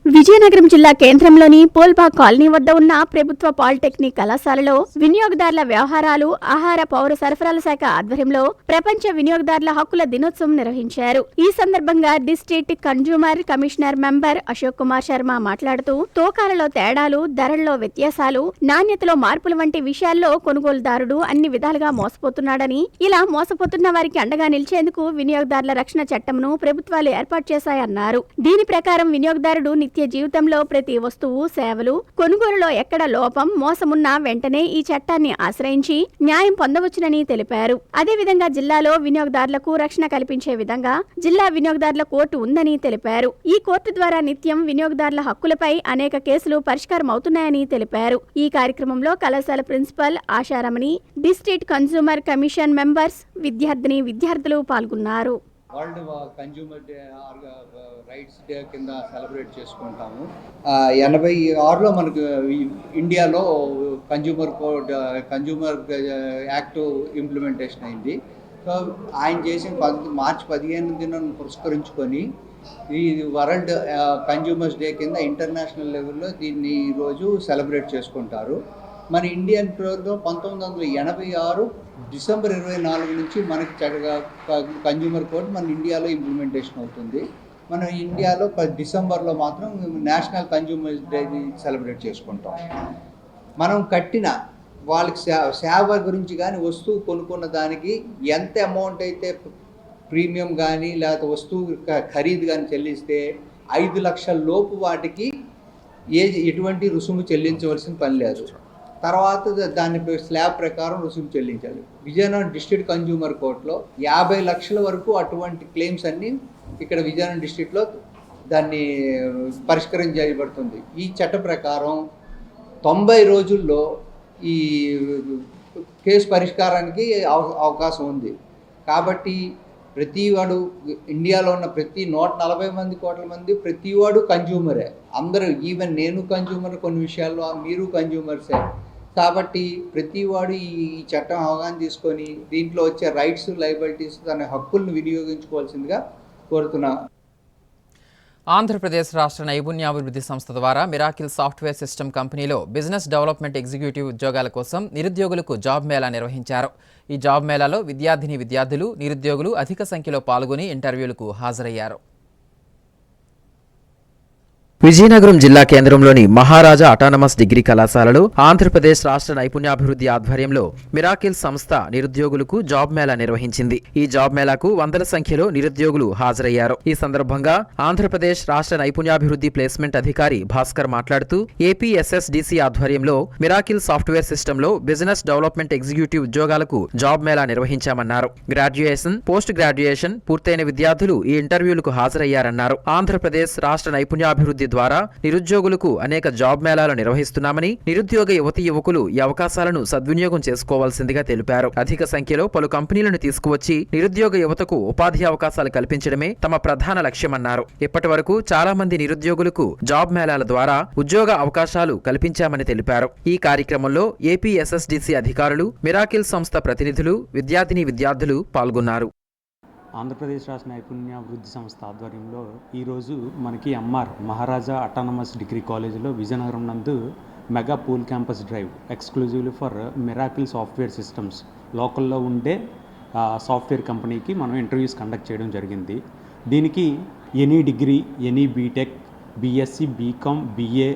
విజయనగరం జిల్లా కేంద్రంలోని పోల్బాగ్ కాలనీ వద్ద ఉన్న ప్రభుత్వ పాలిటెక్నిక్ కళాశాలలో వినియోగదారుల వ్యవహారాలు, ఆహార పౌర సరఫరాల శాఖ ఆధ్వర్యంలో ప్రపంచ వినియోగదారుల హక్కుల దినోత్సవం నిర్వహించారు. ఈ సందర్భంగా district consumer commissioner member Ashok Kumar Sharma మాట్లాడుతూ తూకాలలో తేడాలు, ధరల్లో వ్యత్యాసాలు, నాణ్యతలో మార్పులు వంటి విషయాల్లో కొనుగోలుదారుడు అన్ని విధాలుగా మోసపోతున్నాడని, ఇలా మోసపోతున్న వారికి అండగా నిలిచేందుకు వినియోగదారుల రక్షణ చట్టంను ప్రభుత్వాలు ఏర్పాటు చేశాయన్నారు. దీని ప్రకారం వినియోగదారుడు నిత్య జీవితంలో ప్రతి వస్తువు, సేవలు కొనుగోలులో ఎక్కడ లోపం, మోసమున్నా వెంటనే ఈ చట్టాన్ని ఆశ్రయించి న్యాయం పొందవచ్చునని తెలిపారు. అదేవిధంగా జిల్లాలో వినియోగదారులకు రక్షణ కల్పించే విధంగా జిల్లా వినియోగదారుల కోర్టు ఉందని తెలిపారు. ఈ కోర్టు ద్వారా నిత్యం వినియోగదారుల హక్కులపై అనేక కేసులు పరిష్కారం అవుతున్నాయని తెలిపారు. ఈ కార్యక్రమంలో కళాశాల principal Asharamani, district consumer commission members, విద్యార్థులు పాల్గొన్నారు. World consumer day rights day కింద సెలబ్రేట్ చేసుకుంటాము. 86లో మనకు ఇండియాలో కన్జ్యూమర్ యాక్ట్ ఇంప్లిమెంటేషన్ అయింది. సో ఆయన చేసిన మార్చి 15న పురస్కరించుకొని ఈ వరల్డ్ కన్జ్యూమర్స్ డే కింద ఇంటర్నేషనల్ లెవెల్లో దీన్ని ఈరోజు సెలబ్రేట్ చేసుకుంటారు. మన ఇండియన్ పీరియడ్లో 1986 డిసెంబర్ 24 నుంచి మనకి కన్జ్యూమర్ కోడ్ మన ఇండియాలో ఇంప్లిమెంటేషన్ అవుతుంది. మన ఇండియాలో డిసెంబర్లో మాత్రం నేషనల్ కన్జ్యూమర్ డే సెలబ్రేట్ చేసుకుంటాం. మనం కట్టిన వాళ్ళకి సేవ గురించి కానీ, వస్తువు కొనుక్కున్న దానికి ఎంత అమౌంట్ అయితే ప్రీమియం కానీ లేకపోతే వస్తువు ఖరీదు కానీ చెల్లిస్తే 5 లక్షల లోపు వాటికి ఎటువంటి రుసుము చెల్లించవలసిన పని లేదు. తర్వాత దాని స్లాబ్ ప్రకారం రుసుము చెల్లించాలి. విజయనగరం డిస్ట్రిక్ట్ కన్జ్యూమర్ కోర్టులో 50 లక్షల వరకు అటువంటి క్లెయిమ్స్ అన్నీ ఇక్కడ విజయనగరం డిస్ట్రిక్ట్లో దాన్ని పరిష్కరించబడుతుంది. ఈ చట్ట ప్రకారం 90 రోజుల్లో ఈ కేసు పరిష్కారానికి అవకాశం ఉంది. కాబట్టి ప్రతివాడు ఇండియాలో ఉన్న ప్రతి 140 కోట్ల మంది ప్రతివాడు కన్జ్యూమరే. అందరూ, ఈవెన్ నేను కన్జ్యూమర్, కొన్ని విషయాల్లో మీరు కన్జ్యూమర్సే. కాబట్టి ప్రతివాడు ఈ చట్టం అవగాహన తీసుకొని దీంట్లో వచ్చే రైట్స్, లయబిలిటీస్, తన హక్కులను వినియోగించుకోవాల్సిందిగా కోరుతున్నా. ఆంధ్రప్రదేశ్ రాష్ట్ర నైపుణ్యాభివృద్ధి సంస్థ ద్వారా మిరాకిల్ సాఫ్ట్వేర్ సిస్టమ్ కంపెనీలో బిజినెస్ డెవలప్మెంట్ ఎగ్జిక్యూటివ్ ఉద్యోగాల కోసం నిరుద్యోగులకు జాబ్ మేళా నిర్వహించారు. ఈ జాబ్ మేళాలో విద్యార్థులు, నిరుద్యోగులు అధిక సంఖ్యలో పాల్గొని ఇంటర్వ్యూలకు హాజరయ్యారు. విజయనగరం జిల్లా కేంద్రంలోని మహారాజా అటానమస్ డిగ్రీ కళాశాలలో ఆంధ్రప్రదేశ్ రాష్ట్ర నైపుణ్యాభివృద్ధి ఆధ్వర్యంలో మిరాకిల్ సంస్థ నిరుద్యోగులకు జాబ్ మేళా నిర్వహించింది. ఈ జాబ్ మేళాకు వందల సంఖ్యలో నిరుద్యోగులు హాజరయ్యారు. ఈ సందర్భంగా ఆంధ్రప్రదేశ్ రాష్ట్ర నైపుణ్యాభివృద్ధి ప్లేస్మెంట్ అధికారి భాస్కర్ మాట్లాడుతూ ఏపీఎస్ఎస్డిసి ఆధ్వర్యంలో మిరాకిల్ సాఫ్ట్వేర్ సిస్టంలో బిజినెస్ డెవలప్మెంట్ ఎగ్జిక్యూటివ్ ఉద్యోగాలకు జాబ్ మేళా నిర్వహించామన్నారు. గ్రాడ్యుయేషన్, పోస్ట్ గ్రాడ్యుయేషన్ పూర్తయిన విద్యార్థులు ఈ ఇంటర్వ్యూలకు హాజరయ్యారన్నారు. ఆంధ్రప్రదేశ్ రాష్ట్ర నైపుణ్యాభివృద్ధి ద్వారా నిరుద్యోగులకు అనేక జాబ్ మేళాలు నిర్వహిస్తున్నామని, నిరుద్యోగ యువకులు ఈ అవకాశాలను సద్వినియోగం చేసుకోవాల్సిందిగా తెలిపారు. అధిక సంఖ్యలో పలు కంపెనీలను తీసుకువచ్చి నిరుద్యోగ యువతకు ఉపాధి అవకాశాలు కల్పించడమే తమ ప్రధాన లక్ష్యమన్నారు. ఇప్పటి వరకు చాలా మంది నిరుద్యోగులకు జాబ్ మేళాల ద్వారా ఉద్యోగ అవకాశాలు కల్పించామని తెలిపారు. ఈ కార్యక్రమంలో ఏపీఎస్ఎస్డిసి అధికారులు, మిరాకిల్ సంస్థ ప్రతినిధులు, విద్యార్థులు పాల్గొన్నారు. ఆంధ్రప్రదేశ్ రాష్ట్ర నైపుణ్యాభివృద్ధి సంస్థ ఆధ్వర్యంలో ఈరోజు మనకి మహారాజా అటానమస్ డిగ్రీ కాలేజీలో విజయనగరం నందు mega pool campus drive exclusively for miracle software systems లోకల్లో ఉండే సాఫ్ట్వేర్ కంపెనీకి మనం ఇంటర్వ్యూస్ కండక్ట్ చేయడం జరిగింది. దీనికి any degree, any BTech, BSc, BCom, BA,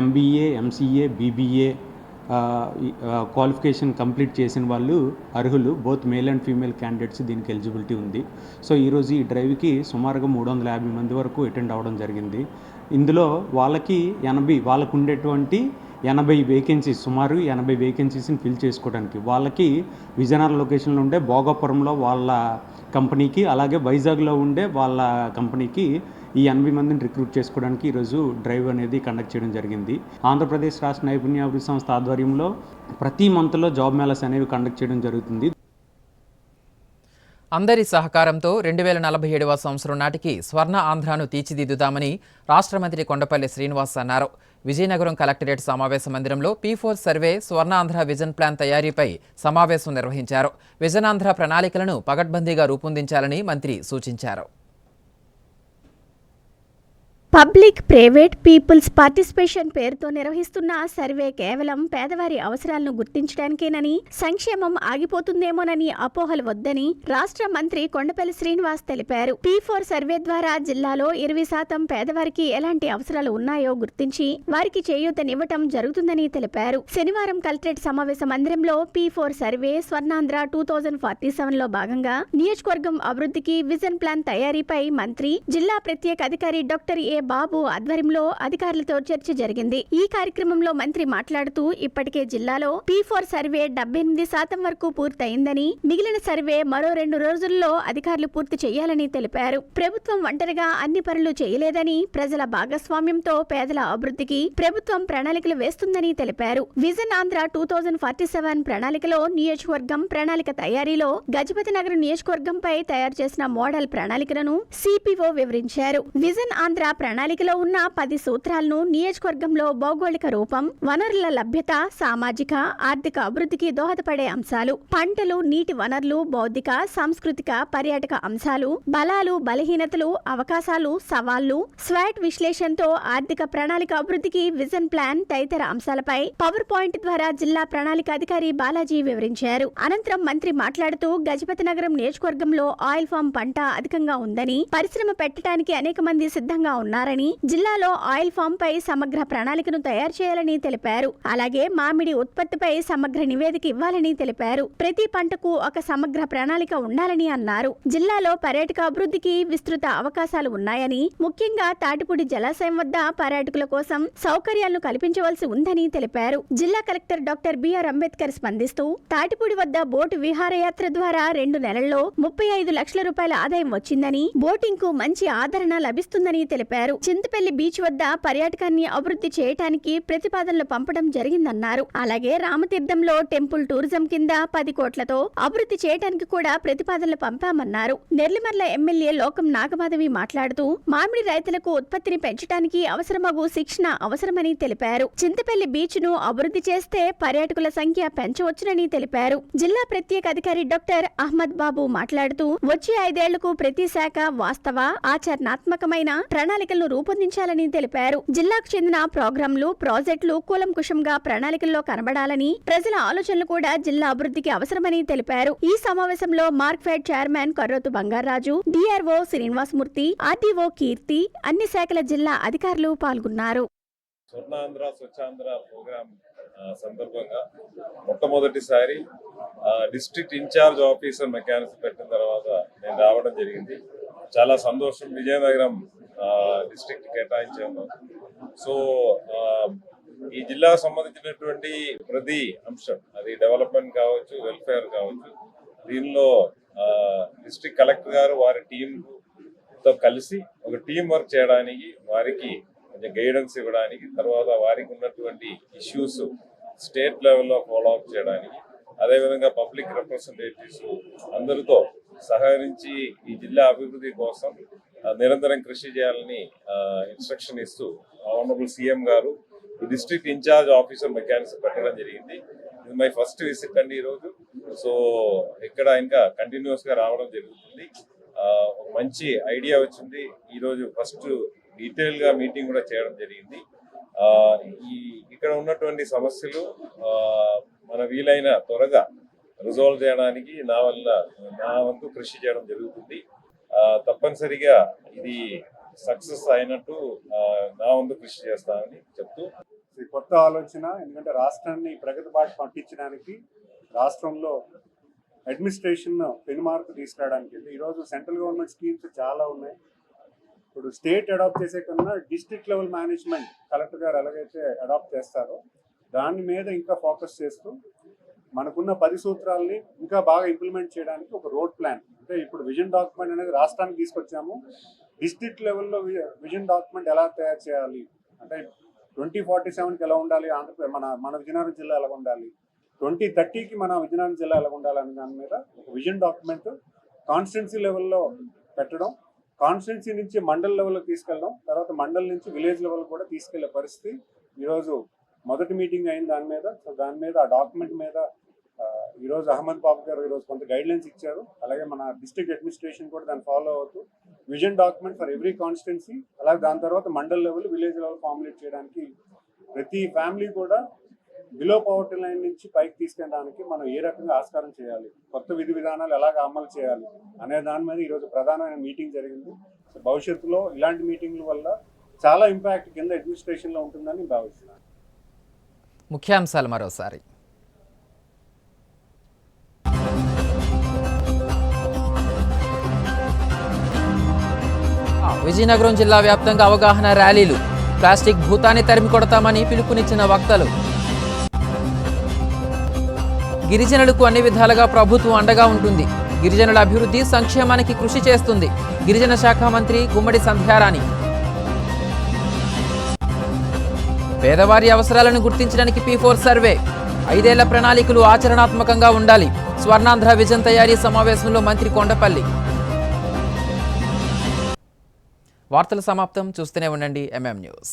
MBA, MCA, BBA qualification complete చేసిన వాళ్ళు అర్హులు. Both male and female candidates దీనికి ఎలిజిబిలిటీ ఉంది. సో ఈరోజు ఈ డ్రైవ్కి సుమారుగా 350 మంది వరకు అటెండ్ అవ్వడం జరిగింది. ఇందులో వాళ్ళకు ఉండేటువంటి 80 వేకెన్సీస్, సుమారు 80 వేకెన్సీస్ని ఫిల్ చేసుకోవడానికి వాళ్ళకి విజయనగరం లొకేషన్లో ఉండే భోగాపురంలో వాళ్ళ కంపెనీకి, అలాగే వైజాగ్లో ఉండే వాళ్ళ కంపెనీకి ఈ 80 మందిని రిక్రూట్ చేసుకోవడానికి ఈరోజు డ్రైవ్ అనేది కండక్ట్ చేయడం జరిగింది. ఆంధ్రప్రదేశ్ రాష్ట్ర నైపుణ్యాభివృద్ధి సంస్థ ఆధ్వర్యంలో ప్రతి మంత్లో జాబ్ మేళాస్ అనేవి కండక్ట్ చేయడం జరుగుతుంది. అందరి సహకారంతో 2047వ సంవత్సరం నాటికి స్వర్ణ ఆంధ్రాను తీర్చిదిద్దుతామని రాష్ట్ర మంత్రి కొండపల్లి శ్రీనివాస్ అన్నారు. విజయనగరం కలెక్టరేట్ సమావేశ మందిరంలో P4 survey Swarnandhra vision plan తయారీపై సమావేశం నిర్వహించారు. విజనాంధ్ర ప్రణాళికలను పకడ్బందీగా రూపొందించాలని మంత్రి సూచించారు. పబ్లిక్ ప్రైవేట్ పీపుల్స్ పార్టిసిపేషన్ పేరుతో నిర్వహిస్తున్న సర్వే కేవలం పేదవారి అవసరాలను గుర్తించడానికేనని, సంక్షేమం ఆగిపోతుందేమోనని అపోహలు వద్దని రాష్ట్ర మంత్రి కొండపల్లి శ్రీనివాస్ తెలిపారు. P4 సర్వే ద్వారా జిల్లాలో 20% పేదవారికి ఎలాంటి అవసరాలు ఉన్నాయో గుర్తించి వారికి చేయూతనివ్వటం జరుగుతుందని తెలిపారు. శనివారం కలెక్టరేట్ సమావేశ మందిరంలో P4 సర్వే స్వర్ణాంధ్ర 2047లో భాగంగా నియోజకవర్గం అభివృద్ధికి విజన్ ప్లాన్ తయారీపై మంత్రి, జిల్లా ప్రత్యేక అధికారి డాక్టర్ ఏ బాబు ఆధ్వర్యంలో అధికారులతో చర్చ జరిగింది. ఈ కార్యక్రమంలో మంత్రి మాట్లాడుతూ ఇప్పటికే జిల్లాలో P4 సర్వే 78% వరకు పూర్తయిందని, మిగిలిన సర్వే మరో 2 రోజుల్లో అధికారులు పూర్తి చేయాలని తెలిపారు. ప్రభుత్వం ఒంటరిగా అన్ని పనులు చేయలేదని, ప్రజల భాగస్వామ్యంతో పేదల అభివృద్ధికి ప్రభుత్వం ప్రణాళికలు వేస్తుందని తెలిపారు. విజన్ ఆంధ్ర 2047 ప్రణాళికలో నియోజకవర్గం ప్రణాళిక తయారీలో గజపతి నగరం నియోజకవర్గంపై తయారు చేసిన మోడల్ ప్రణాళికలను సిపిఓ వివరించారు. విజన్ ఆంధ్ర ప్రణాళికలో ఉన్న 10 సూత్రాలను నియోజకవర్గంలో భౌగోళిక రూపం, వనరుల లభ్యత, సామాజిక ఆర్థిక అభివృద్ధికి దోహదపడే అంశాలు, పంటలు, నీటి వనరులు, బౌద్ధిక సాంస్కృతిక పర్యాటక అంశాలు, బలాలు బలహీనతలు, అవకాశాలు, సవాళ్లు, స్వాట్ విశ్లేషణతో ఆర్థిక ప్రణాళిక అభివృద్ధికి విజన్ ప్లాన్ తదితర అంశాలపై పవర్ పాయింట్ ద్వారా జిల్లా ప్రణాళిక అధికారి బాలాజీ వివరించారు. అనంతరం మంత్రి మాట్లాడుతూ గజపతి నగరం నియోజకవర్గంలో ఆయిల్ ఫామ్ పంట అధికంగా ఉందని, పరిశ్రమ పెట్టడానికి అనేక మంది సిద్ధంగా ఉన్నారని, జిల్లాలో ఆయిల్ ఫామ్ పై సమగ్ర ప్రణాళికను తయారు చేయాలని తెలిపారు. అలాగే మామిడి ఉత్పత్తిపై సమగ్ర నివేదిక ఇవ్వాలని తెలిపారు. ప్రతి పంటకు ఒక సమగ్ర ప్రణాళిక ఉండాలని అన్నారు. జిల్లాలో పర్యాటక అభివృద్ధికి విస్తృత అవకాశాలు ఉన్నాయని, ముఖ్యంగా తాటిపూడి జలాశయం వద్ద పర్యాటకుల కోసం సౌకర్యాలను కల్పించవలసి ఉందని తెలిపారు. జిల్లా కలెక్టర్ డాక్టర్ బిఆర్ అంబేద్కర్ స్పందిస్తూ తాటిపూడి వద్ద బోటు విహారయాత్ర ద్వారా 2 నెలల్లో 35 లక్షల రూపాయల ఆదాయం వచ్చిందని, బోటింగ్ కు మంచి ఆదరణ లభిస్తుందని తెలిపారు. చింతపల్లి బీచ్ వద్ద పర్యాటకాన్ని అభివృద్ధి చేయడానికి ప్రతిపాదనలు పంపడం జరిగిందన్నారు. అలాగే రామతీర్థంలో టెంపుల్ టూరిజం కింద 10 కోట్లతో అభివృద్ధి చేయడానికి కూడా ప్రతిపాదనలు పంపామన్నారు. నెర్లిమర్ల ఎమ్మెల్యే లోకం నాగమాధవి మాట్లాడుతూ మామిడి రైతులకు ఉత్పత్తిని పెంచడానికి అవసరమగు శిక్షణ అవసరమని తెలిపారు. చింతపల్లి బీచ్ ను అభివృద్ధి చేస్తే పర్యాటకుల సంఖ్య పెంచవచ్చునని తెలిపారు. జిల్లా ప్రత్యేక అధికారి డాక్టర్ అహ్మద్ బాబు మాట్లాడుతూ వచ్చే 5 ఏళ్లకు ప్రతి శాఖ వాస్తవ ఆచరణాత్మకమైన ప్రణాళికలను రూపొందించాలని తెలిపారు. జిల్లాకు చెందిన ప్రోగ్రాంలు, ప్రాజెక్టులు కూలంకుషంగా ప్రణాళికల్లో కనబడాలని, ప్రజల ఆలోచనలు కూడా జిల్లా అభివృద్ధికి అవసరమని తెలిపారు. ఈ సమావేశంలో Markfed chairman Karrothu Bangaraju, DRO Srinivasamurthy, RDO Keerthi, అన్ని శాఖల జిల్లా అధికారులు పాల్గొన్నారు. స్వర్ణాంధ్ర స్వచ్ఛాంధ్ర ప్రోగ్రాం సందర్భంగా మొట్టమొదటిసారి డిస్ట్రిక్ట్ ఇన్ఛార్జ్ ఆఫీసర్ మెకానిక్స్ పెట్టిన తర్వాత నేను రావడం జరిగింది. చాలా సంతోషం. విజయనగరం డిస్ట్రిక్ట్ కేటాయించాము. సో ఈ జిల్లాకు సంబంధించినటువంటి ప్రతి అంశం, అది డెవలప్మెంట్ కావచ్చు, వెల్ఫేర్ కావచ్చు, దీనిలో డిస్ట్రిక్ట్ కలెక్టర్ గారు వారి టీంతో కలిసి ఒక టీం వర్క్ చేయడానికి, వారికి కొంచెం గైడెన్స్ ఇవ్వడానికి, తర్వాత వారికి ఉన్నటువంటి ఇష్యూస్ స్టేట్ లెవెల్లో ఫాలో అప్ చేయడానికి, అదేవిధంగా పబ్లిక్ రిప్రజెంటేటివ్స్ అందరితో సహకరించి ఈ జిల్లా అభివృద్ధి కోసం నిరంతరం కృషి చేయాలని ఇన్స్ట్రక్షన్ ఇస్తూ ఆనరబుల్ సీఎం గారు ఈ డిస్ట్రిక్ట్ ఇన్ఛార్జ్ ఆఫీసర్ మెకానిక్స్ పెట్టడం జరిగింది. ఇది మై ఫస్ట్ విజిట్ అండి ఈరోజు. సో ఇక్కడ ఇంకా కంటిన్యూస్ గా రావడం జరుగుతుంది. ఒక మంచి ఐడియా వచ్చింది. ఈరోజు ఫస్ట్ డీటెయిల్ గా మీటింగ్ కూడా చేయడం జరిగింది. ఇక్కడ ఉన్నటువంటి సమస్యలు మన వీలైన త్వరగా రిజాల్వ్ చేయడానికి నా వంతు కృషి చేయడం జరుగుతుంది. తప్పనిసరిగా ఇది సక్సెస్ అయినట్టు నా వంతు కృషి చేస్తానని చెప్తూ, కొత్త ఆలోచన. ఎందుకంటే రాష్ట్రాన్ని ప్రగతి బాట పట్టించడానికి, రాష్ట్రంలో అడ్మినిస్ట్రేషన్ పెనుమార్పు తీసుకురావడానికి ఈరోజు సెంట్రల్ గవర్నమెంట్ స్కీమ్స్ చాలా ఉన్నాయి. ఇప్పుడు స్టేట్ అడాప్ట్ చేసే కన్నా డిస్ట్రిక్ట్ లెవెల్ మేనేజ్మెంట్ కలెక్టర్ గారు ఎలాగైతే అడాప్ట్ చేస్తారో దాని మీద ఇంకా ఫోకస్ చేస్తూ మనకున్న 10 సూత్రాలని ఇంకా బాగా ఇంప్లిమెంట్ చేయడానికి ఒక రోడ్ ప్లాన్, అంటే ఇప్పుడు విజన్ డాక్యుమెంట్ అనేది రాష్ట్రానికి తీసుకొచ్చాము. డిస్ట్రిక్ట్ లెవెల్లో విజన్ డాక్యుమెంట్ ఎలా తయారు చేయాలి, అంటే 2047కి ఎలా ఉండాలి, ఆంధ్రప్రదేశ్ మన విజయనగరం జిల్లా ఎలా ఉండాలి, 2030కి మన విజయనగరం జిల్లా ఎలా ఉండాలి అనే దాని మీద ఒక విజన్ డాక్యుమెంట్ కాన్స్టిట్యున్సీ లెవెల్లో పెట్టడం, కాన్స్టిట్యున్సీ నుంచి మండల్ లెవెల్లో తీసుకెళ్ళడం, తర్వాత మండల్ నుంచి విలేజ్ లెవెల్ కూడా తీసుకెళ్లే పరిస్థితి ఈరోజు మొదటి మీటింగ్ అయింది దాని మీద. సో దాని మీద ఆ డాక్యుమెంట్ మీద ఈరోజు అహ్మద్ బాబు గారు ఈరోజు కొంత గైడ్లైన్స్ ఇచ్చారు. అలాగే మన డిస్ట్రిక్ట్ అడ్మినిస్ట్రేషన్ కూడా దాన్ని ఫాలో అవుతూ vision document for every constituency, అలాగే దాని తర్వాత mandal level, village level formulate చేయడానికి ప్రతి ఫ్యామిలీ కూడా బిలో పవర్టీ లైన్ నుంచి పైకి తీసుకెళ్ళడానికి మనం ఏ రకంగా ఆస్కారం చేయాలి, కొత్త విధి విధానాలు ఎలాగ అమలు చేయాలి అనే దాని మీద ఈరోజు ప్రధానమైన మీటింగ్ జరిగింది. సో భవిష్యత్తులో ఇలాంటి మీటింగ్ల వల్ల చాలా ఇంపాక్ట్ కింద అడ్మినిస్ట్రేషన్లో ఉంటుందని భావిస్తున్నాను. ముఖ్యాంశాలు మరోసారి. విజయనగరం జిల్లా వ్యాప్తంగా అవగాహన ర్యాలీలు, ప్లాస్టిక్ భూతాన్ని తరిమి కొడతామని పిలుపునిచ్చిన వక్తలు. గిరిజనులకు అన్ని విధాలుగా ప్రభుత్వం అండగా ఉంటుంది, గిరిజనుల అభివృద్ధి సంక్షేమానికి కృషి చేస్తుంది, గిరిజన శాఖ మంత్రి గుమ్మడి సంధ్యారాణి. పేదవారి అవసరాలను గుర్తించడానికి P4 సర్వే, 5 ఏళ్ల ప్రణాళికలు ఆచరణాత్మకంగా ఉండాలి, స్వర్ణాంధ్ర విజన్ తయారీ సమావేశంలో మంత్రి కొండపల్లి. వార్తల సమాప్తం. చూస్తూనే ఉండండి MM న్యూస్.